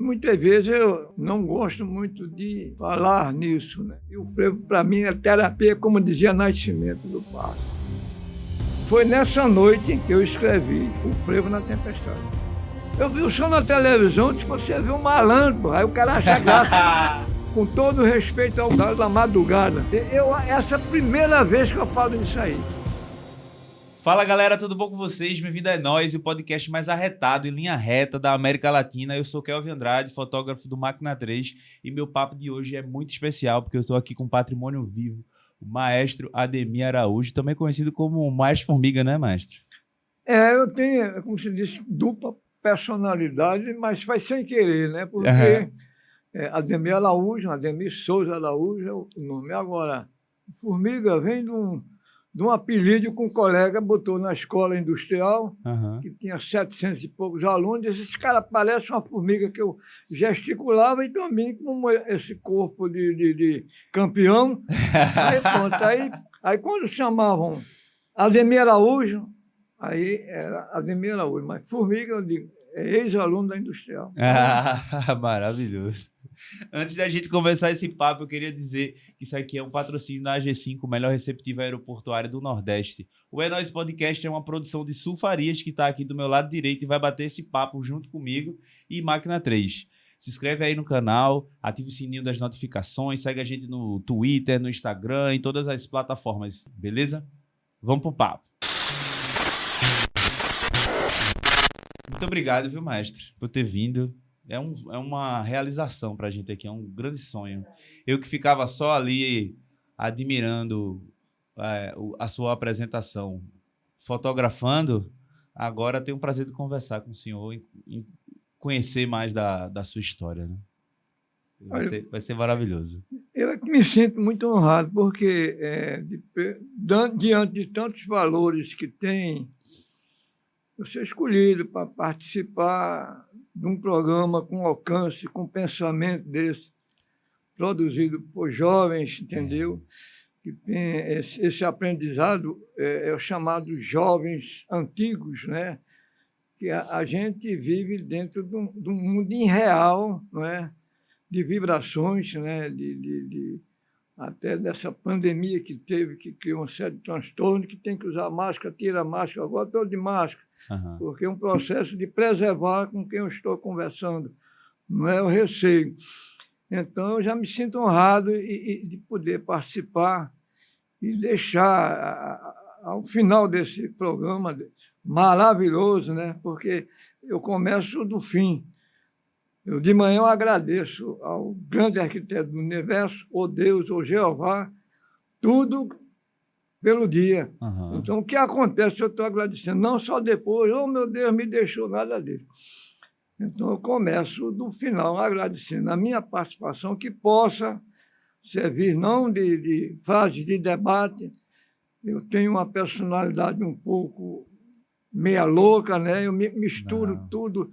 muitas vezes eu não gosto muito de falar nisso, né? E o frevo, para mim, é terapia, como dizia Nascimento do Passo. Foi nessa noite que eu escrevi O Frevo na Tempestade. Eu vi o som na televisão, tipo, você viu um malandro, aí o cara acha graça. Com todo respeito ao Galo da Madrugada. Essa é a primeira vez que eu falo isso aí. Fala galera, tudo bom com vocês? Bem-vindo a Nós, o podcast mais arretado em linha reta da América Latina. Eu sou Kelvin Andrade, fotógrafo do Máquina 3, e meu papo de hoje é muito especial porque eu estou aqui com um patrimônio vivo, o maestro Ademir Araújo, também conhecido como o Maestro Formiga, né, maestro? Eu tenho, como se diz, dupla personalidade, mas faz sem querer, né? Porque Ademir Araújo, Ademir Souza Araújo é o nome. Agora, Formiga vem de um apelido que um colega botou na escola industrial, que tinha 700 e poucos alunos. Esses caras parecem uma formiga, que eu gesticulava e também como esse corpo de campeão. Aí pronto, aí quando chamavam Ademir Araújo, aí era Ademir Araújo, mas Formiga, eu digo, é ex-aluno da industrial. Maravilhoso. Antes da gente começar esse papo, eu queria dizer que isso aqui é um patrocínio da AG5, o melhor receptivo aeroportuário do Nordeste. O É Nóis Podcast é uma produção de Sul Farias, que está aqui do meu lado direito e vai bater esse papo junto comigo e Máquina 3. Se inscreve aí no canal, ativa o sininho das notificações, segue a gente no Twitter, no Instagram, em todas as plataformas, beleza? Vamos pro papo. Muito obrigado, viu, mestre, por ter vindo. É uma realização para a gente aqui, é um grande sonho. Eu que ficava só ali admirando a sua apresentação, fotografando, agora tenho o prazer de conversar com o senhor e conhecer mais da sua história, né? Vai ser maravilhoso. Eu é que me sinto muito honrado, porque diante de tantos valores que tem, eu ser escolhido para participar de um programa com alcance, com pensamento desse, produzido por jovens, entendeu? Que tem esse aprendizado, é o chamado jovens antigos, né? Que a gente vive dentro de um mundo irreal, não é? De vibrações, né? Até dessa pandemia que teve, que criou uma série de transtornos, que tem que usar máscara, tira a máscara, agora estou de máscara, porque é um processo de preservar com quem eu estou conversando, não é o receio. Então, eu já me sinto honrado de poder participar e deixar, ao final desse programa maravilhoso, né? Porque eu começo do fim. De manhã eu agradeço ao grande arquiteto do universo, ou Deus, ou Jeová, tudo pelo dia. Então, o que acontece, eu estou agradecendo. Não só depois, oh, meu Deus, me deixou, nada disso. Então, eu começo do final agradecendo a minha participação, que possa servir não de frase de debate. Eu tenho uma personalidade um pouco meia louca, né? Eu misturo tudo,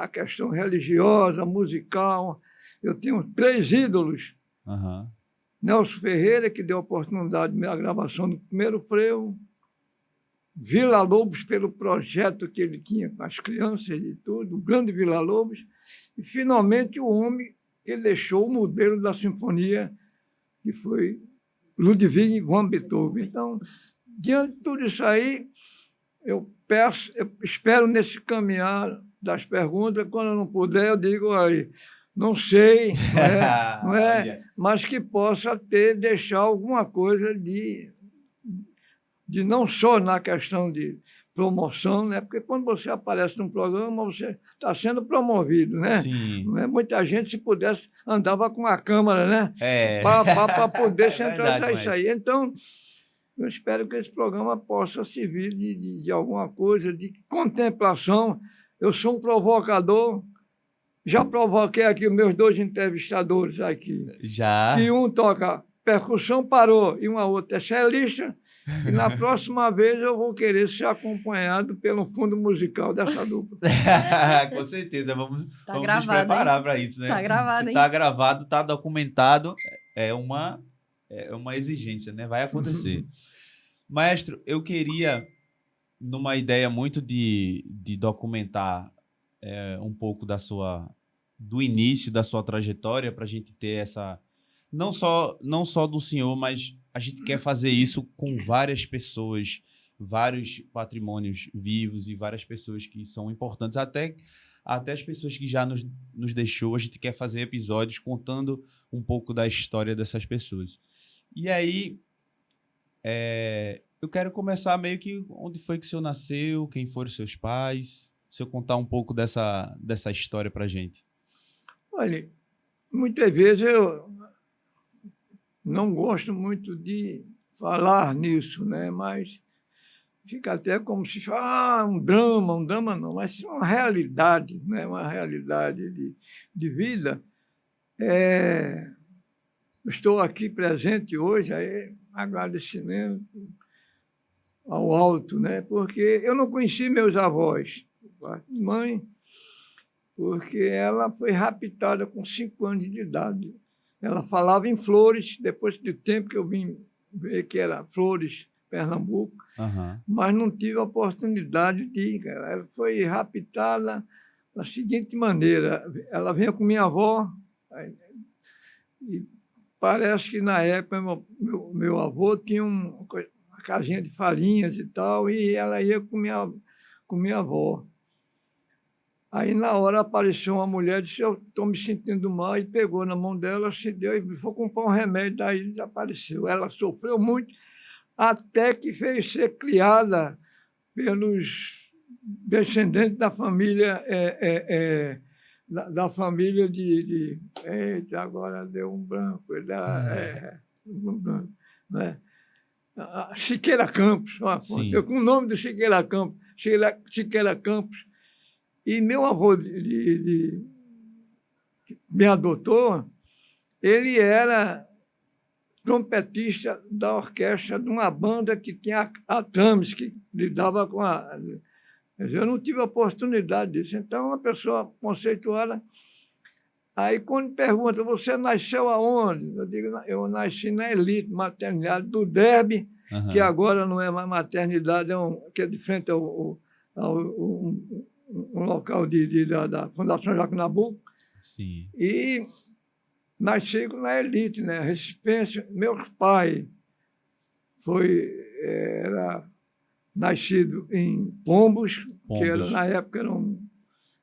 a questão religiosa, musical. Eu tenho 3 ídolos. Nelson Ferreira, que deu a oportunidade de minha gravação do primeiro frevo. Vila Lobos, pelo projeto que ele tinha com as crianças e tudo, o grande Vila Lobos. E, finalmente, o homem que deixou o modelo da sinfonia, que foi Ludwig van Beethoven. Então, diante de tudo isso aí, eu espero nesse caminhar das perguntas, quando eu não puder, eu digo aí, não sei, não é, mas que possa deixar alguma coisa de não só na questão de promoção, né? Porque quando você aparece num programa, você está sendo promovido, né? Sim. Não é? Muita gente, se pudesse, andava com a câmera, né? Para poder centralizar isso aí. Então, eu espero que esse programa possa servir de alguma coisa, de contemplação. Eu sou um provocador, já provoquei aqui os meus 2 entrevistadores aqui. Já? Que um toca percussão, parou, e uma outra é cellista, e na próxima vez eu vou querer ser acompanhado pelo fundo musical dessa dupla. Com certeza, vamos gravado, nos preparar para isso, né? Tá gravado, Se hein? tá gravado, tá documentado, é uma exigência, né? Vai acontecer. Maestro, eu queria, numa ideia muito de documentar um pouco da sua do início da sua trajetória, para a gente ter essa... Não só do senhor, mas a gente quer fazer isso com várias pessoas, vários patrimônios vivos e várias pessoas que são importantes, até as pessoas que já nos deixou. A gente quer fazer episódios contando um pouco da história dessas pessoas. E aí, eu quero começar meio que onde foi que o senhor nasceu, quem foram seus pais, se eu contar um pouco dessa história pra gente. Olha, muitas vezes eu não gosto muito de falar nisso, né? Mas fica até como se fosse um drama não, mas uma realidade, né? Uma realidade de vida. Eu estou aqui presente hoje, aí, agradecimento ao alto, né? Porque eu não conheci meus avós, mãe, porque ela foi raptada com 5 anos de idade. Ela falava em Flores, depois do tempo que eu vim ver que era Flores, Pernambuco, mas não tive a oportunidade de ir. Ela foi raptada da seguinte maneira: ela vinha com minha avó, e parece que na época meu avô tinha uma casinha de farinhas e tal, e ela ia com minha avó. Aí, na hora, apareceu uma mulher e disse: eu estou me sentindo mal, e pegou na mão dela, acendeu e foi comprar um remédio, daí desapareceu. Ela sofreu muito, até que fez ser criada pelos descendentes da família, da família de eita, agora deu um branco, né? Siqueira Campos, com o nome do Siqueira Campos, Siqueira Campos. E meu avô me adotou, ele era trompetista da orquestra de uma banda que tinha a Tames, que lidava com a... Eu não tive a oportunidade disso. Então, uma pessoa conceituada. Aí, quando pergunta, você nasceu aonde? Eu digo, eu nasci na Elite, maternidade do Derby, que agora não é mais maternidade, que é de frente ao um local da Fundação Joaquim Nabuco. Sim. E nasci na Elite, né? Recife. Meu pai era nascido em Pombos, que na época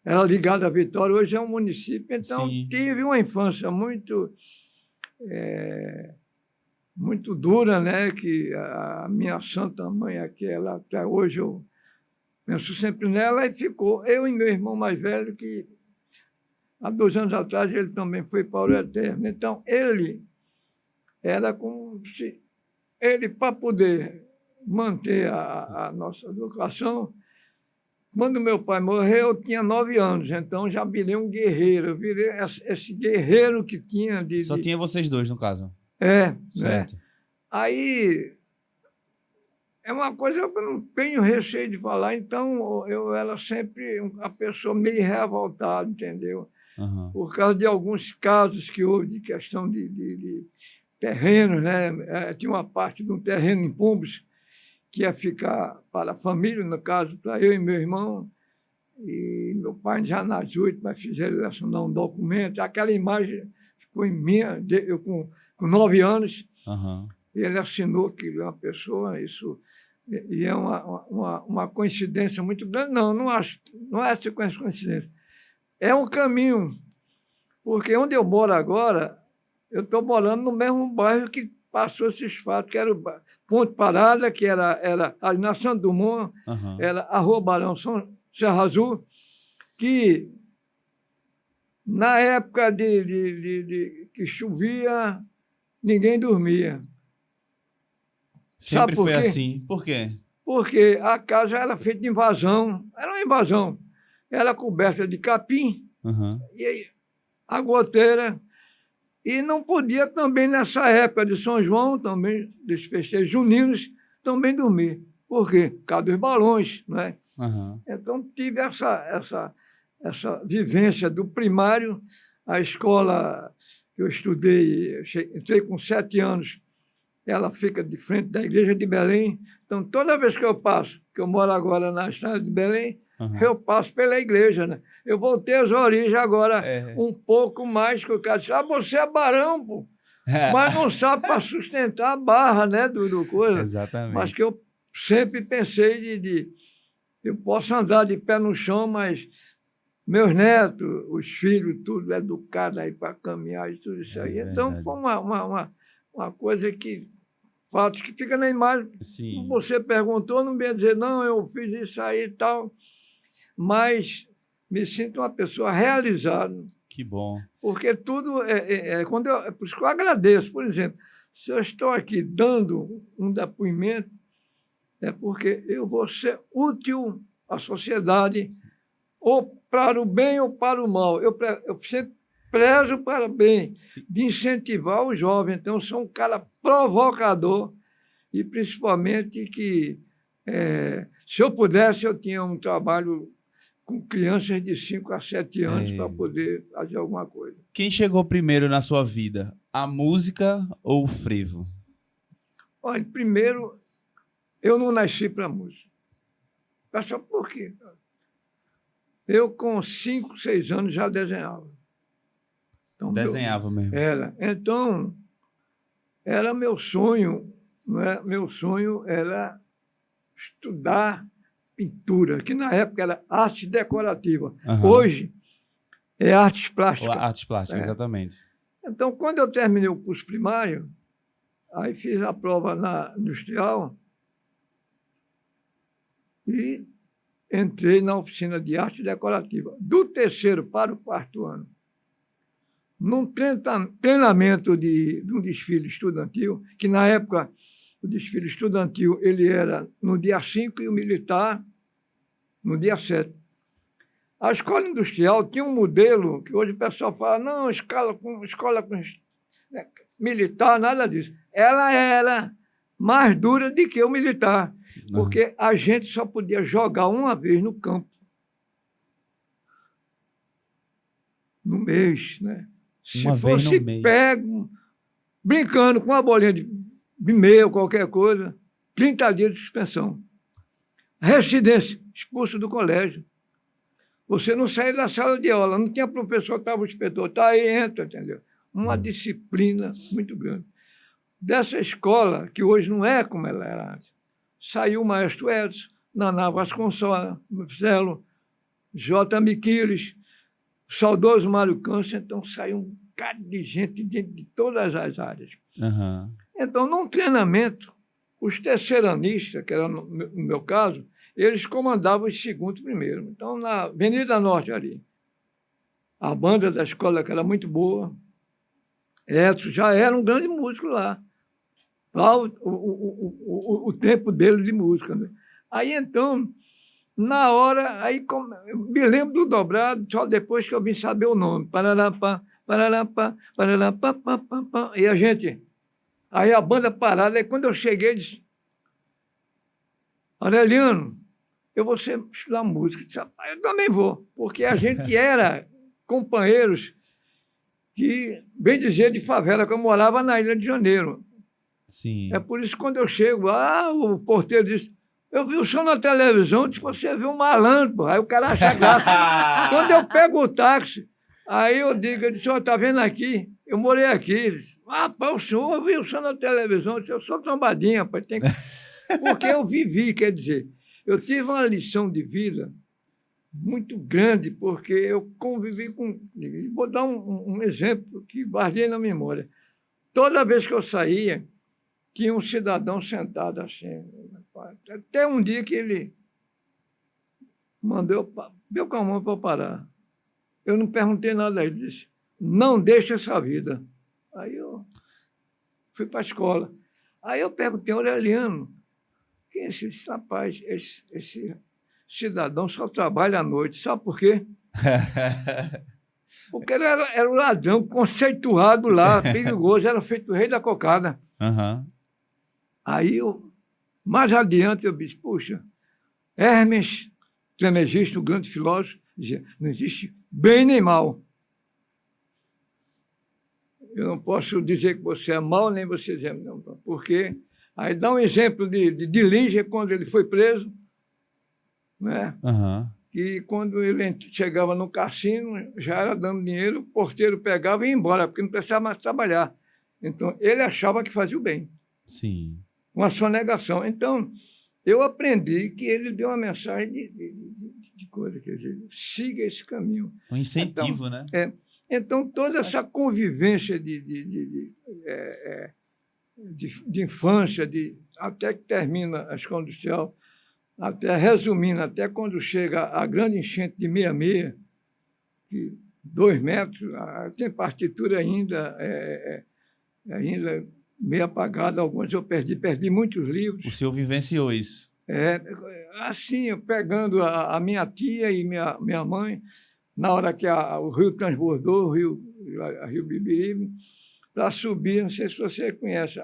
era ligado à Vitória, hoje é um município. Então, tive uma infância muito dura, né? Que a minha santa mãe aqui, ela, até hoje eu penso sempre nela, e ficou eu e meu irmão mais velho, que há 2 anos atrás ele também foi para o Eterno. Então, ele era como se... Ele, para poder manter a nossa educação, quando meu pai morreu, eu tinha 9 anos, então já virei um guerreiro. Eu virei esse guerreiro que tinha Só tinha vocês dois, no caso? Certo. Né? Aí... É uma coisa que eu não tenho receio de falar, então eu era sempre uma pessoa meio revoltada, entendeu? Por causa de alguns casos que houve de questão de terrenos, né? Tinha uma parte de um terreno em Pombos que ia ficar para a família, no caso, para eu e meu irmão, e meu pai já nas 8, mas fizeram assinar um documento. Aquela imagem ficou em minha, eu com 9 anos, e ele assinou que ele é uma pessoa, isso... E é uma coincidência muito grande. Não é essa coincidência. É um caminho, porque onde eu moro agora, eu estou morando no mesmo bairro que passou esses fatos, que era o Ponte Parada, que era ali na Santo Dumont, era a Rua Barão Serra Azul, que na época que chovia, ninguém dormia. Sempre foi assim. Por quê? Porque a casa era feita de invasão. Era uma invasão. Era coberta de capim, e a goteira. E não podia também, nessa época de São João, também, dos festejos juninos, também dormir. Por quê? Por causa dos balões, né? Então, tive essa vivência do primário. A escola que eu estudei, entrei com 7 anos, ela fica de frente da igreja de Belém. Então, toda vez que eu passo, que eu moro agora na estrada de Belém, Uhum. eu passo pela igreja, né? Eu voltei às origens agora, É. um pouco mais, que o cara disse, você é barão, pô. Mas não sabe para sustentar a barra, né, do coisa. Mas Exatamente. que eu sempre pensei eu posso andar de pé no chão, mas meus netos, os filhos, tudo educado aí para caminhar e tudo isso aí. Então, verdade. foi uma coisa que, fatos que fica na imagem. Sim. Você perguntou, não ia dizer, não, eu fiz isso aí e tal, mas me sinto uma pessoa realizada. Que bom. Porque tudo quando por isso que eu agradeço, por exemplo, se eu estou aqui dando um depoimento, é porque eu vou ser útil à sociedade, ou para o bem ou para o mal. Eu sempre prezo para o bem, de incentivar o jovem. Então, eu sou um cara provocador e, principalmente, que se eu pudesse, eu tinha um trabalho com crianças de 5 a 7 anos para poder fazer alguma coisa. Quem chegou primeiro na sua vida? A música ou o frevo? Olha, primeiro, eu não nasci para música. Pessoal, por quê? Eu, com 5, 6 anos, já desenhava. Então, Desenhava mesmo. Então, era meu sonho, não é? Meu sonho era estudar pintura, que na época era arte decorativa. Uhum. Hoje é artes plásticas. Artes plásticas, exatamente. Então, quando eu terminei o curso primário, aí fiz a prova na industrial e entrei na oficina de arte decorativa. Do 3º para o 4º ano, num treinamento de um desfile estudantil, que na época o desfile estudantil ele era no dia 5 e o militar no dia 7. A escola industrial tinha um modelo que hoje o pessoal fala, não, escola com militar, nada disso. Ela era mais dura do que o militar, porque a gente só podia jogar uma vez no campo, no mês, né? Se fosse pego, brincando com uma bolinha de meia ou qualquer coisa, 30 dias de suspensão. Residência, expulso do colégio. Você não saía da sala de aula, não tinha professor, estava o inspetor, tá aí, entra, entendeu? Uma disciplina muito grande. Dessa escola, que hoje não é como ela era antes, saiu o maestro Edson, Naná Vasconcelos, Marcelo, J. Miquiles, o saudoso Mário Câncer, então saiu um bocado de gente de todas as áreas. Uhum. Então, num treinamento, os terceiranistas, que era no meu caso, eles comandavam os segundos primeiro. Então, na Avenida Norte ali, a banda da escola, que era muito boa, Edson já era um grande músico lá. O tempo dele de música. Né? Aí, então, na hora, eu me lembro do dobrado, só depois que eu vim saber o nome. Pararapá, pararapá, pararapá, pá, pá, pá. E a gente... Aí a banda parada, aí quando eu cheguei, disse, Aureliano, eu vou estudar música. Eu disse, eu também vou, porque a gente era companheiros que, bem dizer, de favela, que eu morava na Ilha de Janeiro. Sim. É por isso que quando eu chego, o porteiro disse, eu vi o senhor na televisão, disse, você viu um malandro, pô. Aí o cara acha graça. Quando eu pego o táxi, aí eu digo, ele disse, está vendo aqui? Eu morei aqui. Ele disse, o senhor viu o senhor na televisão? Eu disse, eu sou trombadinha, pai. Porque eu vivi, quer dizer, eu tive uma lição de vida muito grande, porque eu convivi com... Vou dar um exemplo que guardei na memória. Toda vez que eu saía, tinha um cidadão sentado assim. Até um dia que ele mandou, deu com a mão para eu parar. Eu não perguntei nada, ele disse, não deixe essa vida. Aí eu fui para a escola. Aí eu perguntei, Aureliano, quem é esse rapaz, esse cidadão só trabalha à noite, sabe por quê? Porque ele era um ladrão conceituado lá, perigoso, era feito o rei da cocada. Uhum. Aí, mais adiante, eu disse, puxa, Hermes Trismegisto, o grande filósofo, dizia, não existe bem nem mal. Eu não posso dizer que você é mal, nem você dizer não, porque... Aí dá um exemplo de Lígia, quando ele foi preso, né? Uhum. que quando ele chegava no cassino, já era dando dinheiro, o porteiro pegava e ia embora, porque não precisava mais trabalhar. Então, ele achava que fazia o bem, Sim. uma sonegação. Então, eu aprendi que ele deu uma mensagem de coisa, quer dizer, siga esse caminho. Um incentivo, Então, né? Então, toda essa convivência de infância, até que termina a escola industrial, até resumindo, até quando chega a grande enchente de 66, que 2 metros, tem partitura ainda meio apagada, alguns eu perdi muitos livros. O senhor vivenciou isso. Assim, eu pegando a minha tia e minha mãe, na hora que o rio transbordou, a Rio Bibiribe, para subir, não sei se você conhece,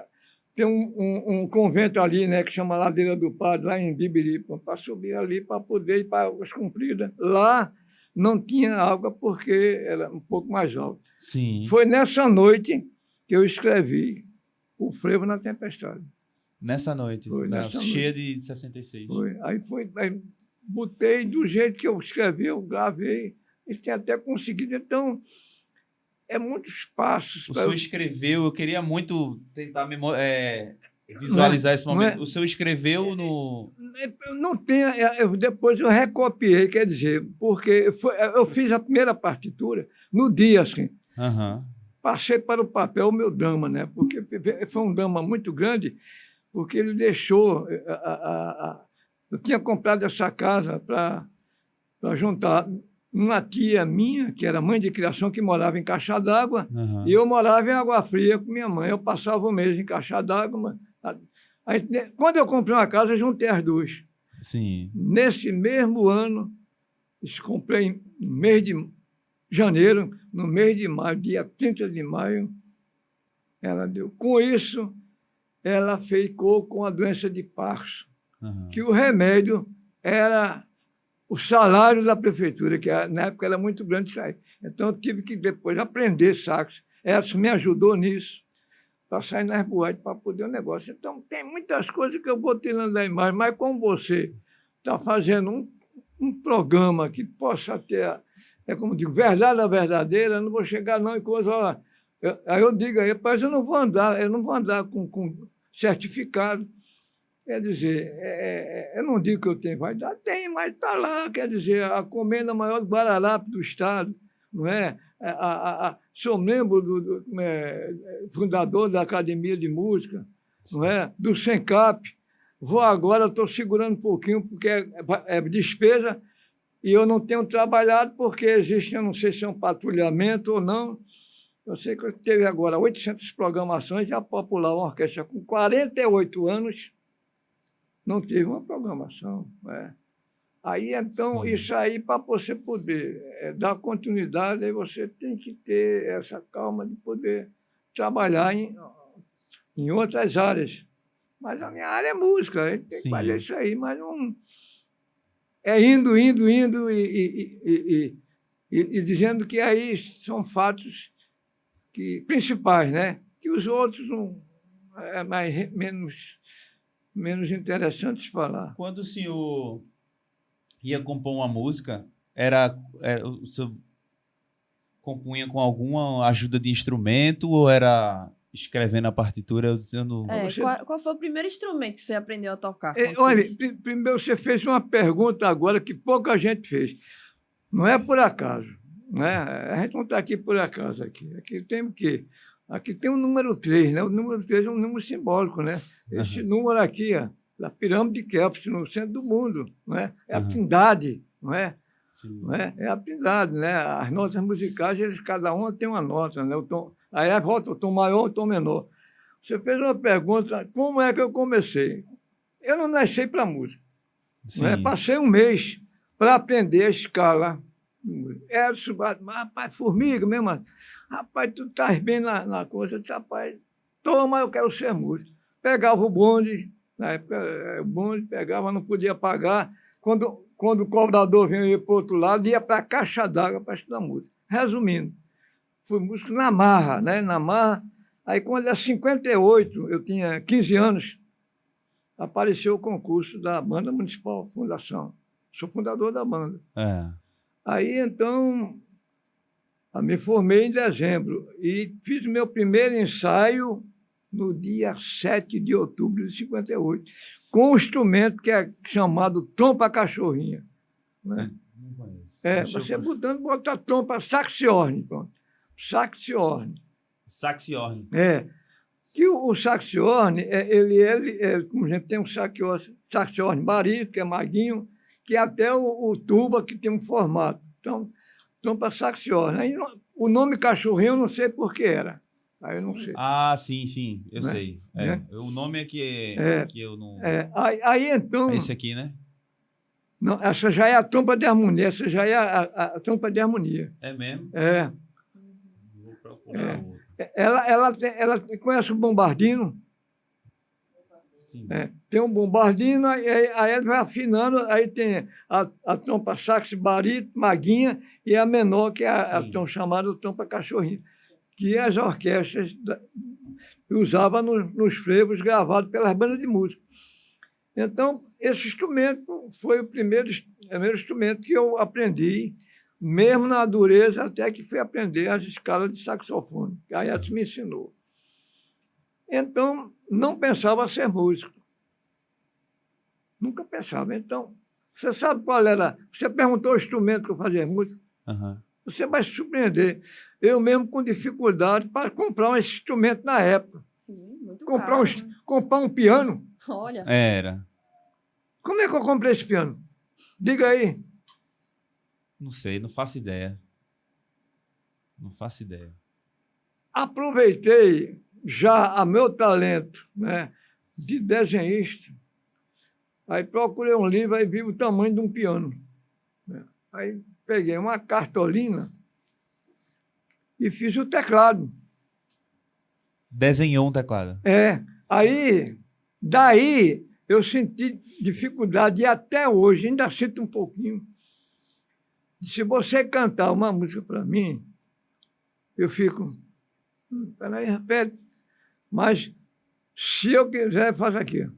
tem um convento ali, né, que chama Ladeira do Padre, lá em Bibiribe, para subir ali, para poder ir para Águas Compridas. Lá não tinha água porque era um pouco mais alto. Sim. Foi nessa noite que eu escrevi O Frevo na Tempestade. Nessa noite, Foi nessa cheia noite. de 66. Aí botei do jeito que eu escrevi, eu gravei, e tinha até conseguido. Então, é muitos passos. O senhor escreveu, eu queria muito tentar visualizar esse momento. O senhor escreveu no... Não tem, depois eu recopiei, quer dizer, porque eu fiz a primeira partitura no dia, assim. Uhum. Passei para o papel o meu Dama, né? Porque foi um Dama muito grande, porque ele deixou... eu tinha comprado essa casa para juntar uma tia minha, que era mãe de criação, que morava em Caixa d'Água, e eu morava em Água Fria com minha mãe. Eu passava o mês em Caixa d'Água. Quando eu comprei uma casa, eu juntei as duas. Sim. Nesse mesmo ano, comprei no mês de janeiro, no mês de maio, dia 30 de maio, ela deu. Com isso, ela ficou com a doença de Parkinson, que o remédio era o salário da prefeitura, que na época era muito grande isso aí. Então, eu tive que depois aprender sax. Essa me ajudou nisso, para sair nas boates, para poder o negócio. Então, tem muitas coisas que eu vou tirando da imagem, mas como você está fazendo um programa que possa ter, como digo, verdade verdadeira, eu não vou chegar não e coisa... Aí eu digo aí, rapaz, eu não vou andar com certificado. Quer dizer, eu não digo que eu tenho vaidade, tem, mas está lá, quer dizer, a comenda maior do Guararapes do Estado, não é? Sou membro do fundador da Academia de Música, não é? Do SENCAP. Vou agora, estou segurando um pouquinho, porque é despesa, e eu não tenho trabalhado, porque existe, eu não sei se é um patrulhamento ou não. Eu sei que eu teve agora 800 programações, e a Popular, uma orquestra com 48 anos, não teve uma programação. Né? Aí, então, sim, isso aí, para você poder dar continuidade, aí você tem que ter essa calma de poder trabalhar em outras áreas. Mas a minha área é música, a gente tem que fazer isso aí, mas não... É indo e dizendo que aí são fatos principais, né? Que os outros não menos interessantes falar. Quando o senhor ia compor uma música, o senhor compunha com alguma ajuda de instrumento ou era escrevendo a partitura? Qual foi o primeiro instrumento que você aprendeu a tocar? Olha, primeiro você fez uma pergunta agora que pouca gente fez. Não é por acaso. Né? A gente não está aqui por acaso. Aqui tem o quê? Aqui tem o número 3, né? O número 3 é um número simbólico, né? Esse número aqui, ó, da pirâmide de Kéops, no centro do mundo, não é? É a Trindade, não é? Não é? É a Trindade, né? As notas musicais, cada uma tem uma nota, né? O tom, aí volta o tom maior, o tom menor. Você fez uma pergunta, como é que eu comecei? Eu não nasci para música. Não é? Passei um mês para aprender a escala. Rapaz, formiga mesmo. Rapaz, tu estás bem na coisa. Eu disse, rapaz, toma, eu quero ser músico. Pegava o bonde, na época o bonde pegava, não podia pagar. Quando o cobrador vinha para o outro lado, ia para a caixa d'água para estudar música. Resumindo, fui músico na marra, né? Na marra. Aí, quando era 58, eu tinha 15 anos, apareceu o concurso da Banda Municipal, Fundação. Sou fundador da banda. É. Aí, então, eu me formei em dezembro e fiz meu primeiro ensaio no dia 7 de outubro de 58, com um instrumento que é chamado trompa cachorrinha. Né? Não conheço. É, Deixa eu você ver. bota a trompa saxiorne, pronto. Saxiorne. Saxiorne. É. Que o saxiorne, ele, como a gente tem um saxiorne barito, que é maguinho, que é até o tuba, que tem um formato. Então, trompa saxiorne. Aí, o nome cachorrinho eu não sei por que era. Aí eu não sei. Ah, sim, sim, eu Né? sei. Né? O nome é que, É. que eu não. Aí, então. É esse aqui, né? Não, essa já é a trompa de harmonia, essa já é a trompa de harmonia. É mesmo? É. Vou procurar outro. Ela conhece o bombardino? Sim. Tem um bombardino, aí ele vai afinando, aí tem a trompa sax, barito, maguinha, e a menor, que é a Sim. tão chamada trompa cachorrinha, que as orquestras usavam nos frevos gravados pelas bandas de música. Então, esse instrumento foi o primeiro instrumento que eu aprendi, mesmo na dureza, até que fui aprender as escalas de saxofone, que a Ayatz me ensinou. Então, não pensava ser músico. Nunca pensava. Então, você sabe qual era? Você perguntou o instrumento que eu fazia música, Uhum. você vai se surpreender. Eu mesmo com dificuldade para comprar um instrumento na época. Sim, muito Comprar caro. comprar um piano. Olha, Era. Como é que eu comprei esse piano? Diga aí. Não sei, não faço ideia. Não faço ideia. Aproveitei já a meu talento, né, de desenhista. Aí procurei um livro, aí vi o tamanho de um piano. Né? Aí peguei uma cartolina e fiz o teclado. Desenhou um teclado. Aí, daí, eu senti dificuldade, e até hoje, ainda sinto um pouquinho. Se você cantar uma música para mim, eu fico, peraí, repete. Mas, se eu quiser, faço aqui.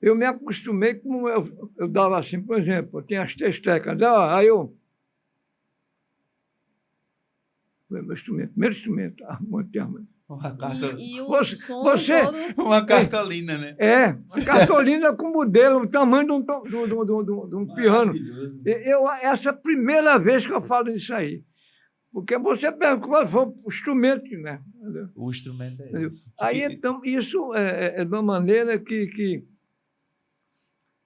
Eu me acostumei, como eu dava assim, por exemplo, tem as três teclas, aí eu... Foi meu instrumento, primeiro instrumento, harmônica. Uma, cartolina. e o Você- som você- todo... Uma cartolina, né? A cartolina com modelo, o tamanho de um piano. Maravilhoso. Essa é a primeira vez que eu falo isso aí. Porque você pergunta qual foi o instrumento, né? Entendeu? O instrumento é Entendeu? esse. Aí, então, isso é de uma maneira que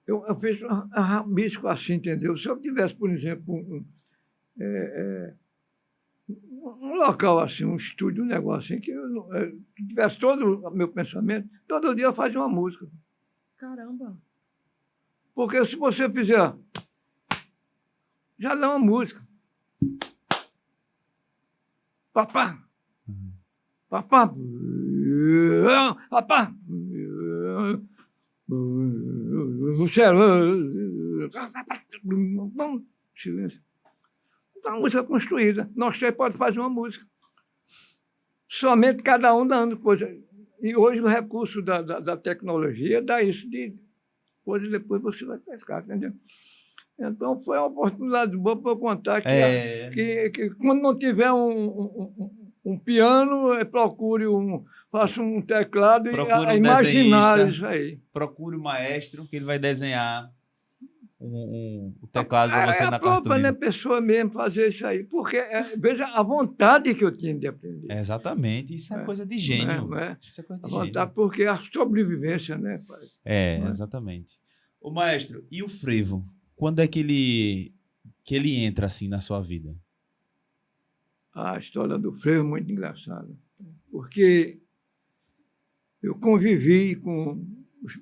eu fiz um rabisco assim, entendeu? Se eu tivesse, por exemplo, um local assim, um estúdio, um negócio assim, que tivesse todo o meu pensamento, todo dia eu fazia uma música. Caramba. Porque se você fizer, já dá uma música. Papá. Papá. Papá. Silêncio. Então, a música construída. Nós três podemos fazer uma música. Somente cada um dando coisa. E hoje o recurso da tecnologia dá isso de coisa e depois você vai pescar, entendeu? Então, foi uma oportunidade boa para eu contar que quando não tiver um piano, procure faça um teclado Procure e um imaginar desenhista. isso aí. Procure o maestro que ele vai desenhar o teclado para você É na a própria, né, cartolina. pessoa mesmo fazer isso aí. Porque, veja a vontade que eu tinha de aprender. Exatamente, isso é coisa de gênio. Não é? Isso é coisa A de gênio. vontade, porque a sobrevivência, né, pai? Não é? Exatamente. Ô, maestro, e o frevo? Quando é que ele entra assim na sua vida? A história do frevo é muito engraçada. Porque eu convivi com os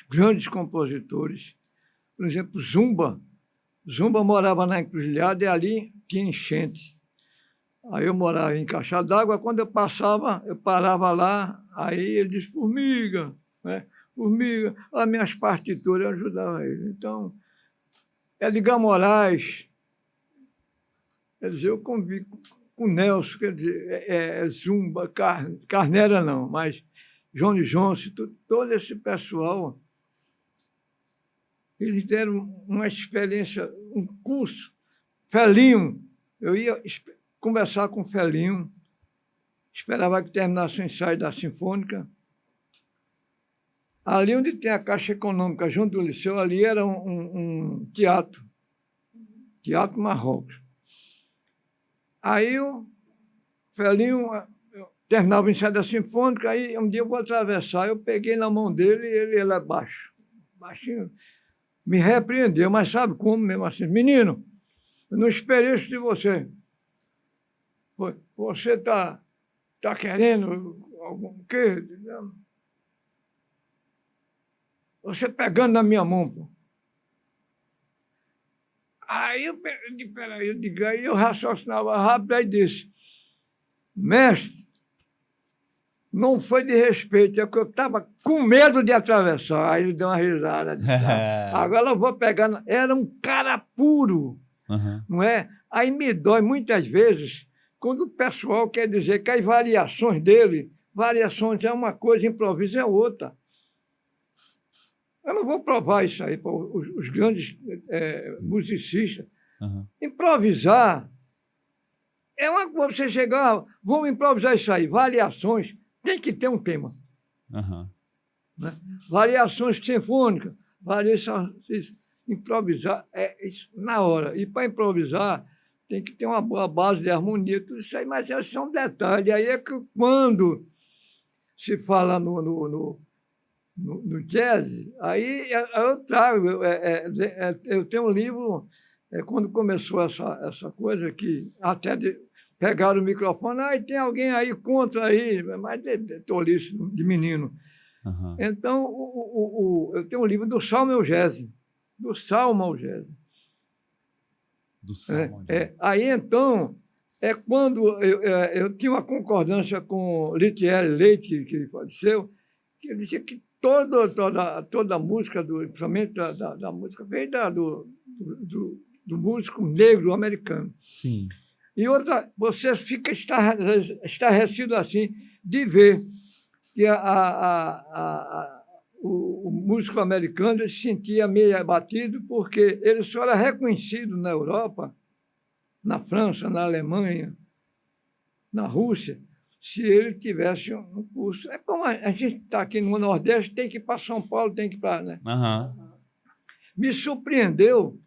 grandes compositores. Por exemplo, Zumba. Zumba morava na Encruzilhada e ali tinha enchente. Aí eu morava em Caixa d'Água. Quando eu passava, eu parava lá. Aí ele disse, formiga, né? Formiga. As minhas partituras eu ajudava ele. Então, Edgar Moraes, quer dizer, eu convivi com Nelson, quer dizer, Zumba, Carnera não, mas Johnny Johnson, todo esse pessoal eles deram uma experiência, um curso. Felinho, eu ia conversar com o Felinho, esperava que terminasse o ensaio da Sinfônica. Ali onde tem a Caixa Econômica, junto do Liceu, ali era um teatro, Teatro Marrocos. Aí o Felinho terminava o ensaio da Sinfônica, aí um dia eu vou atravessar, eu peguei na mão dele e ele lá baixo, baixinho, me repreendeu, mas sabe como mesmo assim? Menino, eu não esperei isso de você. Você está querendo algum quê? Você pegando na minha mão, pô. Aí eu disse, peraí, aí eu raciocinava rápido, aí disse, mestre, não foi de respeito, é que eu estava com medo de atravessar. Aí ele deu uma risada. Disse, agora eu vou pegar. Era um cara puro, não é? Aí me dói muitas vezes quando o pessoal quer dizer que as variações dele, variações é uma coisa, improviso é outra. Eu não vou provar isso aí para os grandes musicistas. Improvisar é uma coisa, você chegar, vamos improvisar isso aí, variações, tem que ter um tema. Né? Variações sinfônicas, variações, improvisar é isso na hora. E para improvisar, tem que ter uma boa base de harmonia, tudo isso aí, mas é só um detalhe. Aí é que quando se fala no jazz, aí eu trago, eu tenho um livro, quando começou essa coisa, que até pegaram o microfone, tem alguém aí contra aí, mas tolice de menino. Então, eu tenho um livro do Salmo ao Jazz, do Salmo ao Jazz. Aí, então, quando eu tinha uma concordância com Litieri Leite, que faleceu, que ele dizia que toda a música, principalmente da música, veio do músico negro americano. Sim. E outra, você fica estarrecido assim de ver que o músico americano se sentia meio abatido porque ele só era reconhecido na Europa, na França, na Alemanha, na Rússia, se ele tivesse um curso. É como a gente está aqui no Nordeste, tem que ir para São Paulo, tem que ir para... Né? Me surpreendeu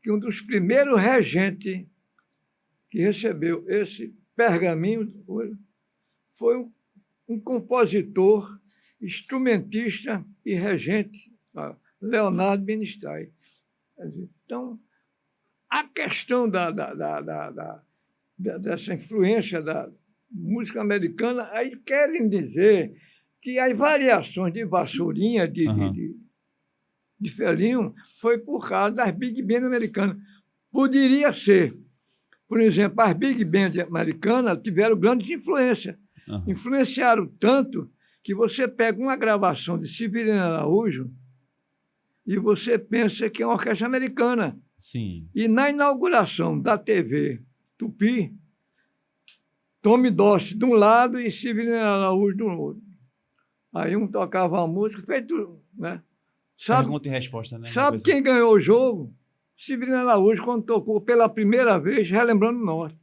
que um dos primeiros regentes que recebeu esse pergaminho foi um compositor, instrumentista e regente, Leonardo Benestein. Então, a questão dessa influência da música americana, aí querem dizer que as variações de vassourinha, de Felinho, foi por causa das big band americanas. Poderia ser. Por exemplo, as big band americanas tiveram grandes influências. Influenciaram tanto que você pega uma gravação de Severino Araújo e você pensa que é uma orquestra americana. Sim. E na inauguração da TV Tupi, Tommy Dorsey de um lado e Severino Araújo do outro. Aí um tocava a música, feito, né? Pergunta e resposta, né? Sabe quem ganhou o jogo? Severino Araújo, quando tocou pela primeira vez, relembrando o norte.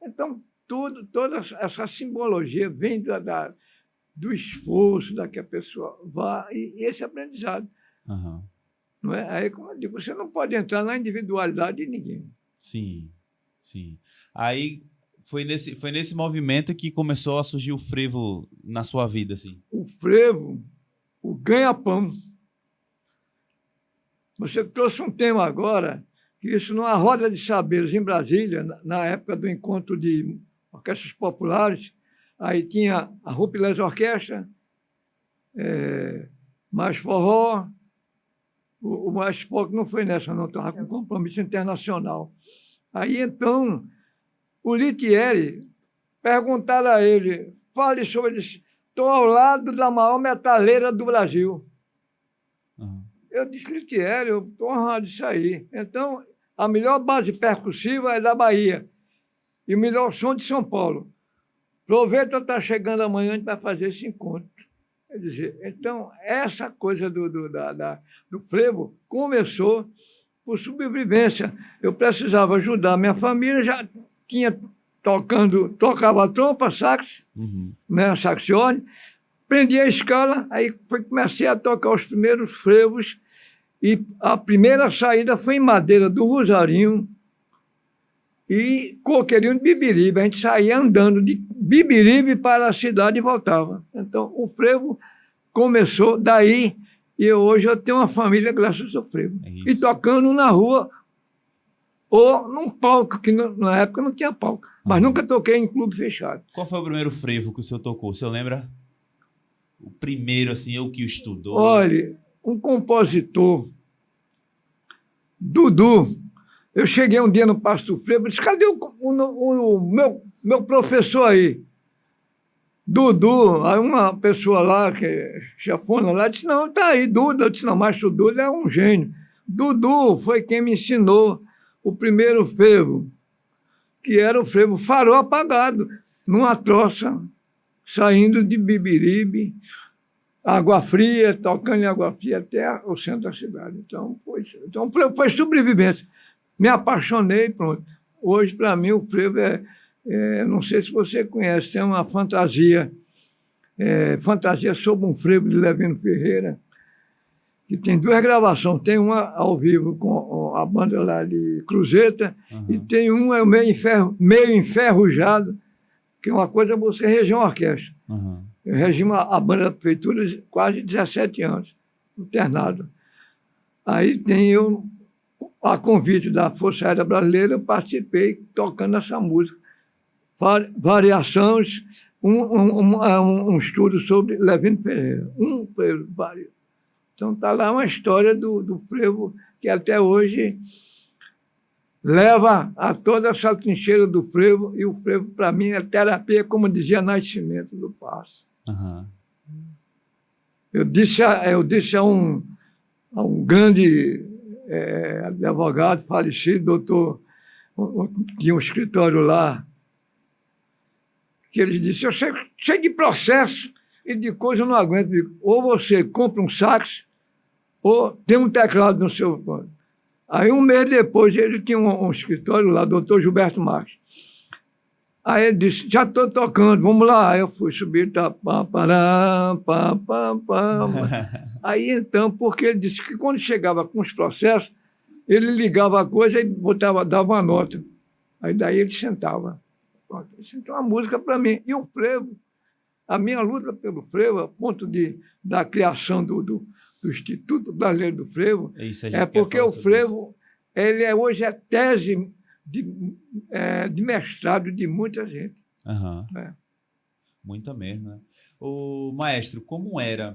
Então, toda essa simbologia vem do esforço da que a pessoa vá e esse aprendizado. Não é? Aí, como eu digo, você não pode entrar na individualidade de ninguém. Sim, sim. Aí foi nesse movimento que começou a surgir o frevo na sua vida, assim. O frevo, o ganha-pão. Você trouxe um tema agora, que isso numa roda de saberes em Brasília, na época do encontro de orquestras populares, aí tinha a Rupilés Orquestra, Mais Forró, o Mais Pouco não foi nessa, não, estava com compromisso internacional. Aí, então, o Litieri perguntaram a ele, fale sobre isso, estou ao lado da maior metaleira do Brasil. Eu disse, Litieri, eu estou honrado disso aí. Então, a melhor base percussiva é da Bahia e o melhor som de São Paulo. Aproveita, está chegando amanhã, a gente vai fazer esse encontro. Quer dizer, então, essa coisa do frevo começou por sobrevivência. Eu precisava ajudar minha família, já tinha tocava trompa, sax, né, saxione, aprendi a escala, aí comecei a tocar os primeiros frevos, e a primeira saída foi em Madeira do Rosarinho e Coqueirinho de Bibiribe. A gente saía andando de Bibiribe para a cidade e voltava. Então, o frevo começou daí, e hoje eu tenho uma família graças ao frevo. E tocando na rua ou num palco, que na época não tinha palco. Mas nunca toquei em clube fechado. Qual foi o primeiro frevo que o senhor tocou? O senhor lembra? O primeiro, assim, eu que o estudou. Olha, um compositor, Dudu. Eu cheguei um dia no Pasto do Frevo e disse, cadê o meu professor aí? Dudu. Aí uma pessoa lá, que é chefona lá, disse, não, tá aí, Dudu. Eu disse, não, mas o Dudu é um gênio. Dudu foi quem me ensinou o primeiro frevo, que era o frevo farol apagado, numa troça, saindo de Bibiribe, Água Fria, tocando em Água Fria até o centro da cidade. Então, foi sobrevivência. Me apaixonei, pronto. Hoje, para mim, o frevo não sei se você conhece, tem uma fantasia sobre um frevo de Levino Ferreira, que tem 2 gravações. Tem uma ao vivo com a banda lá de Cruzeta, e tem uma meio enferrujado, que é uma coisa você reger uma orquestra. Eu regi a banda da prefeitura quase 17 anos, internado. Aí tem eu, a convite da Força Aérea Brasileira, eu participei tocando essa música. Variações, um estudo sobre Levino Ferreira. Vários. Então está lá uma história do frevo que até hoje leva a toda essa trincheira do frevo, e o frevo, para mim, é terapia, como dizia Nascimento do Passo. Eu disse a um grande advogado falecido, doutor, tinha um escritório lá, que ele disse, eu sei de processo e de coisa eu não aguento. Ou você compra um sax, ou tem um teclado no seu... Aí, um mês depois, ele tinha um escritório lá, doutor Gilberto Marques. Aí ele disse, já estou tocando, vamos lá. Aí eu fui subir, tá, pá, pará, pá, pá, pá. Aí, então, porque ele disse que quando chegava com os processos, ele ligava a coisa e dava uma nota. Aí daí ele sentava. Isso então é uma música para mim. E o frevo, a minha luta pelo frevo, a ponto da criação do Instituto Brasileiro do Frevo, porque o frevo hoje é tese de mestrado de muita gente. Muita mesmo, né? O maestro, como era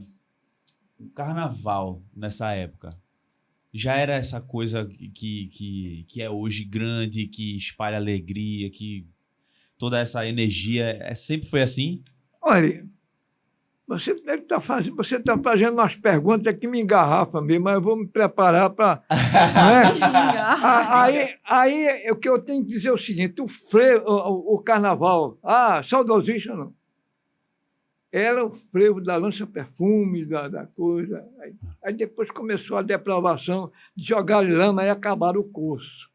o carnaval nessa época? Já era essa coisa que é hoje grande, que espalha alegria, que toda essa energia, sempre foi assim? Olha, você está fazendo umas perguntas que me engarrafam mesmo, mas eu vou me preparar para... Aí o que eu tenho que dizer é o seguinte, o carnaval, saudosista não. Era o frevo da lança-perfume, da coisa. Aí depois começou a depravação de jogar lama e acabar o curso.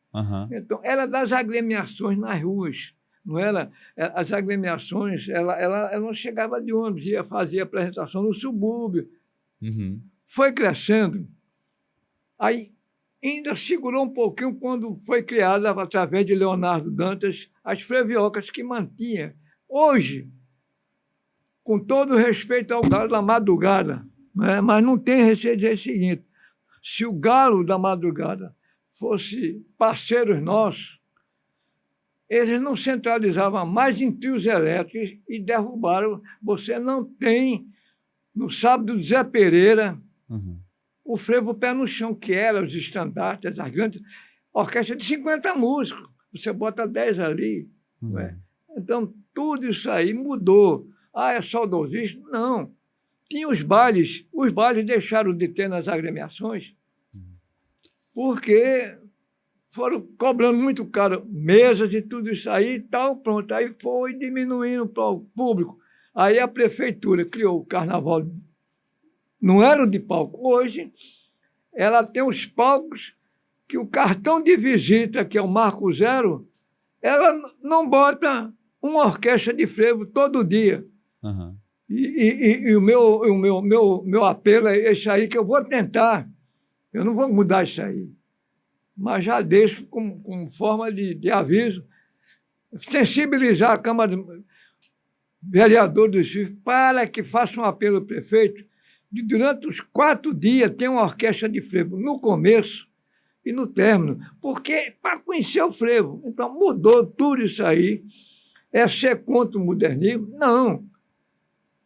Então, era das agremiações nas ruas. Não era? As agremiações, ela não chegava de ônibus, ia fazer apresentação no subúrbio. Foi crescendo. Aí ainda segurou um pouquinho quando foi criada, através de Leonardo Dantas, as freviocas que mantinha. Hoje, com todo respeito ao galo da madrugada, né? Mas não tem receio de dizer o seguinte, se o galo da madrugada fosse parceiros nossos, eles não centralizavam mais em trios elétricos e derrubaram. Você não tem, no sábado do Zé Pereira, o frevo pé no chão, que era os estandartes, as grandes orquestras de 50 músicos. Você bota 10 ali. Né? Então, tudo isso aí mudou. É saudosista? Não. Tinha os bailes deixaram de ter nas agremiações, porque foram cobrando muito caro mesas e tudo isso aí e tal, pronto. Aí foi diminuindo para o público. Aí a prefeitura criou o carnaval Não eram de palco. Hoje, ela tem os palcos que o cartão de visita, que é o Marco Zero, ela não bota uma orquestra de frevo todo dia. Aham. E o meu apelo é esse aí, que eu vou tentar. Eu não vou mudar isso aí. Mas já deixo como forma de aviso, sensibilizar a Câmara de Vereador do Recife para que faça um apelo ao prefeito de, durante os 4 dias, ter uma orquestra de frevo no começo e no término, porque para conhecer o frevo. Então, mudou tudo isso aí. É ser contra o modernismo? Não.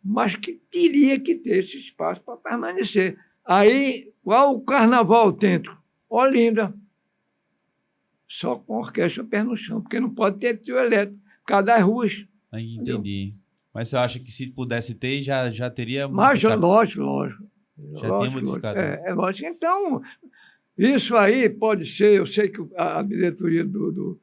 Mas que teria que ter esse espaço para permanecer. Aí, qual o carnaval autêntico? Olinda. Só com orquestra pé no chão, porque não pode ter trio elétrico, por causa das ruas. Aí entendi. Mas você acha que se pudesse ter, já teria Mas, modificado? lógico. Já tinha modificado. É lógico. Então, isso aí pode ser, eu sei que a diretoria do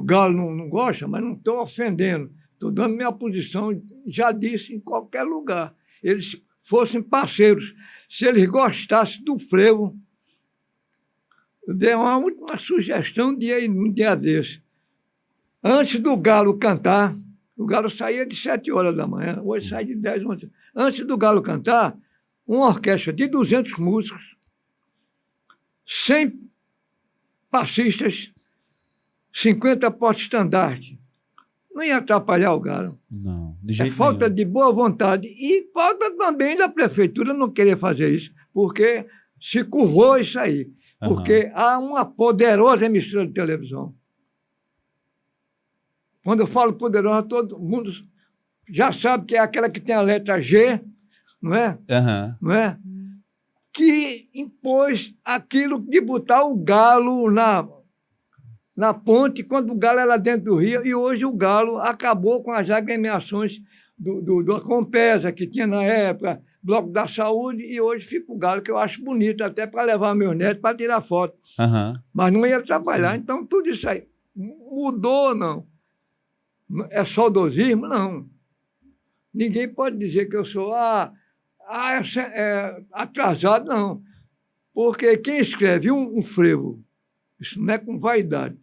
Galo não gosta, mas não estou ofendendo. Estou dando minha posição, já disse, em qualquer lugar. Eles fossem parceiros. Se eles gostassem do frevo, eu dei uma última sugestão um dia desse. Antes do Galo cantar, o Galo saía de 7 horas da manhã, hoje sai de 10, 11. Antes do Galo cantar, uma orquestra de 200 músicos, 100 passistas, 50 porta-estandarte. Não ia atrapalhar o Galo. Não, de É jeito falta nenhum. de boa vontade. E falta também da prefeitura não querer fazer isso, porque se curvou isso aí. Aham. Porque há uma poderosa emissora de televisão. Quando eu falo poderosa, todo mundo já sabe que é aquela que tem a letra G, não é? Aham. Não é? Que impôs aquilo de botar o Galo na ponte, quando o Galo era dentro do Rio, e hoje o Galo acabou com as agremiações da Compesa, que tinha na época, Bloco da Saúde, e hoje fica o Galo, que eu acho bonito, até para levar meus netos para tirar foto. Aham. Mas não ia trabalhar. Sim. Então, tudo isso aí mudou, não. É saudosismo? Não. Ninguém pode dizer que eu sou atrasado, não. Porque quem escreve um frevo, isso não é com vaidade.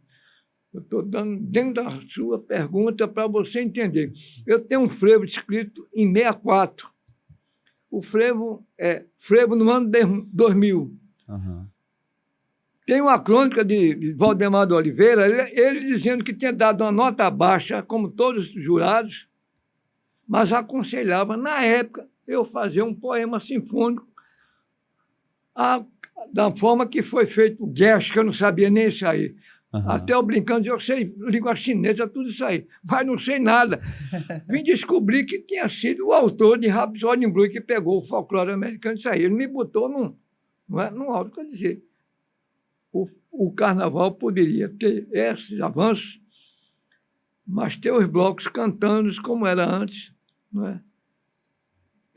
Eu estou dando dentro da sua pergunta para você entender. Eu tenho um frevo escrito em 64. O frevo é frevo no ano 2000. Aham. Tem uma crônica de Valdemar de Oliveira, ele dizendo que tinha dado uma nota baixa, como todos os jurados, mas aconselhava, na época, eu fazer um poema sinfônico da forma que foi feito o Guedes, que eu não sabia nem isso aí. Aham. Até eu brincando, eu sei língua chinesa, tudo isso aí, mas não sei nada. Vim descobrir que tinha sido o autor de Rhapsody in Blue que pegou o folclore americano, isso aí. Ele me botou num alto, quer dizer, o carnaval poderia ter esses avanços, mas ter os blocos cantando como era antes, não é?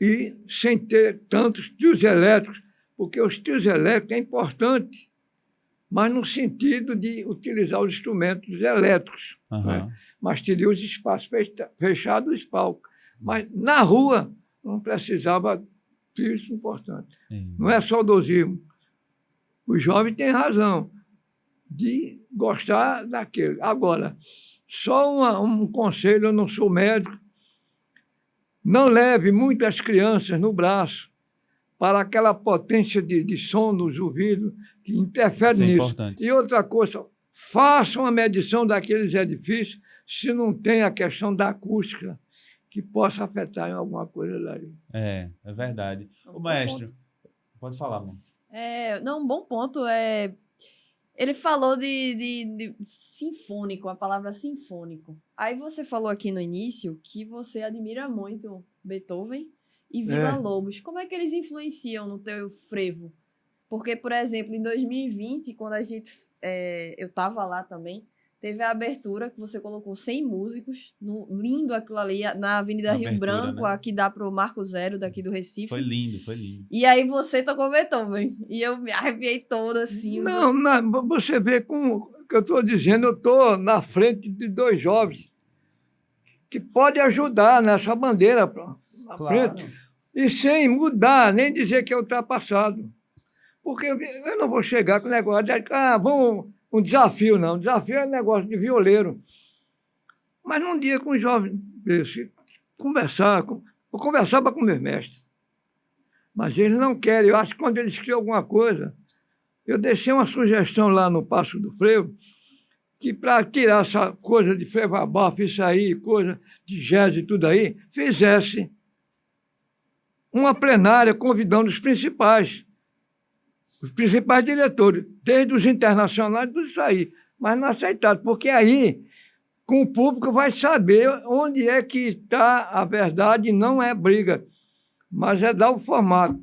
E sem ter tantos trios elétricos, porque os trios elétricos é importante, mas no sentido de utilizar os instrumentos elétricos, não é? Aham. Mas teria os espaços fechados, os palcos. Mas na rua não precisava trios importantes. Não é saudosismo. O jovem tem razão de gostar daquele. Agora, só um conselho, eu não sou médico, não leve muitas crianças no braço para aquela potência de som nos ouvidos que interfere Isso é nisso. importante. E outra coisa, façam a medição daqueles edifícios se não tem a questão da acústica que possa afetar em alguma coisa dali. É verdade. Um Ô, bom maestro, ponto. pode falar, mano. Não, um bom ponto é. Ele falou de sinfônico, a palavra sinfônico. Aí você falou aqui no início que você admira muito Beethoven e Villa-Lobos. Como é que eles influenciam no teu frevo? Porque, por exemplo, em 2020, quando eu estava lá também, teve a abertura que você colocou 100 músicos, lindo aquilo ali, na Avenida A Rio abertura, Branco, né? aqui dá para o Marco Zero, daqui do Recife. Foi lindo, foi lindo. E aí você tocou Beethoven. E eu me arrepiei toda, assim. Não, você vê com o que eu estou dizendo, eu estou na frente de 2 jovens que podem ajudar nessa bandeira na frente. e sem mudar, nem dizer que é ultrapassado. Porque eu não vou chegar com o negócio de vamos, um desafio, não. Desafio é negócio de violeiro. Mas num dia com um jovem desse, vou conversar para com meus mestres. Mas eles não querem. Eu acho que quando eles querem alguma coisa, eu deixei uma sugestão lá no Passo do Frevo, que para tirar essa coisa de frevo abafo, isso aí, coisa de jazz e tudo aí, fizesse uma plenária convidando os principais diretores, desde os internacionais, tudo isso aí. Mas não aceitaram, porque aí, com o público, vai saber onde é que está a verdade, não é briga, mas é dar o formato.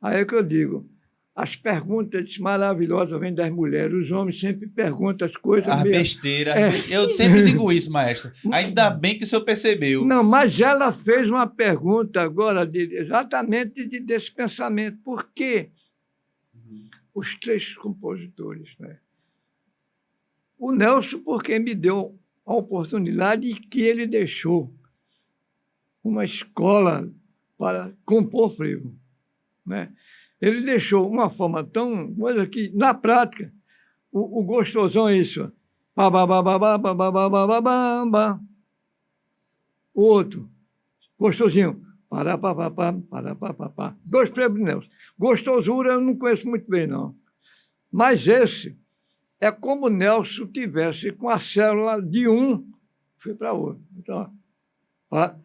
Aí é que eu digo, as perguntas maravilhosas vêm das mulheres, os homens sempre perguntam as coisas As meio... besteiras. Eu sempre digo isso, maestro. Ainda bem que o senhor percebeu. Não, mas ela fez uma pergunta agora exatamente desse pensamento. Por que os 3 compositores? Né? O Nelson, porque me deu a oportunidade que ele deixou uma escola para compor frevo. Né? Ele deixou uma forma tão... coisa que, na prática, o gostosão é isso. O outro, gostosinho. 2 prêmios Nelson. Gostosura eu não conheço muito bem, não. Mas esse é como o Nelson tivesse com a célula de um, foi para outro. Então, né?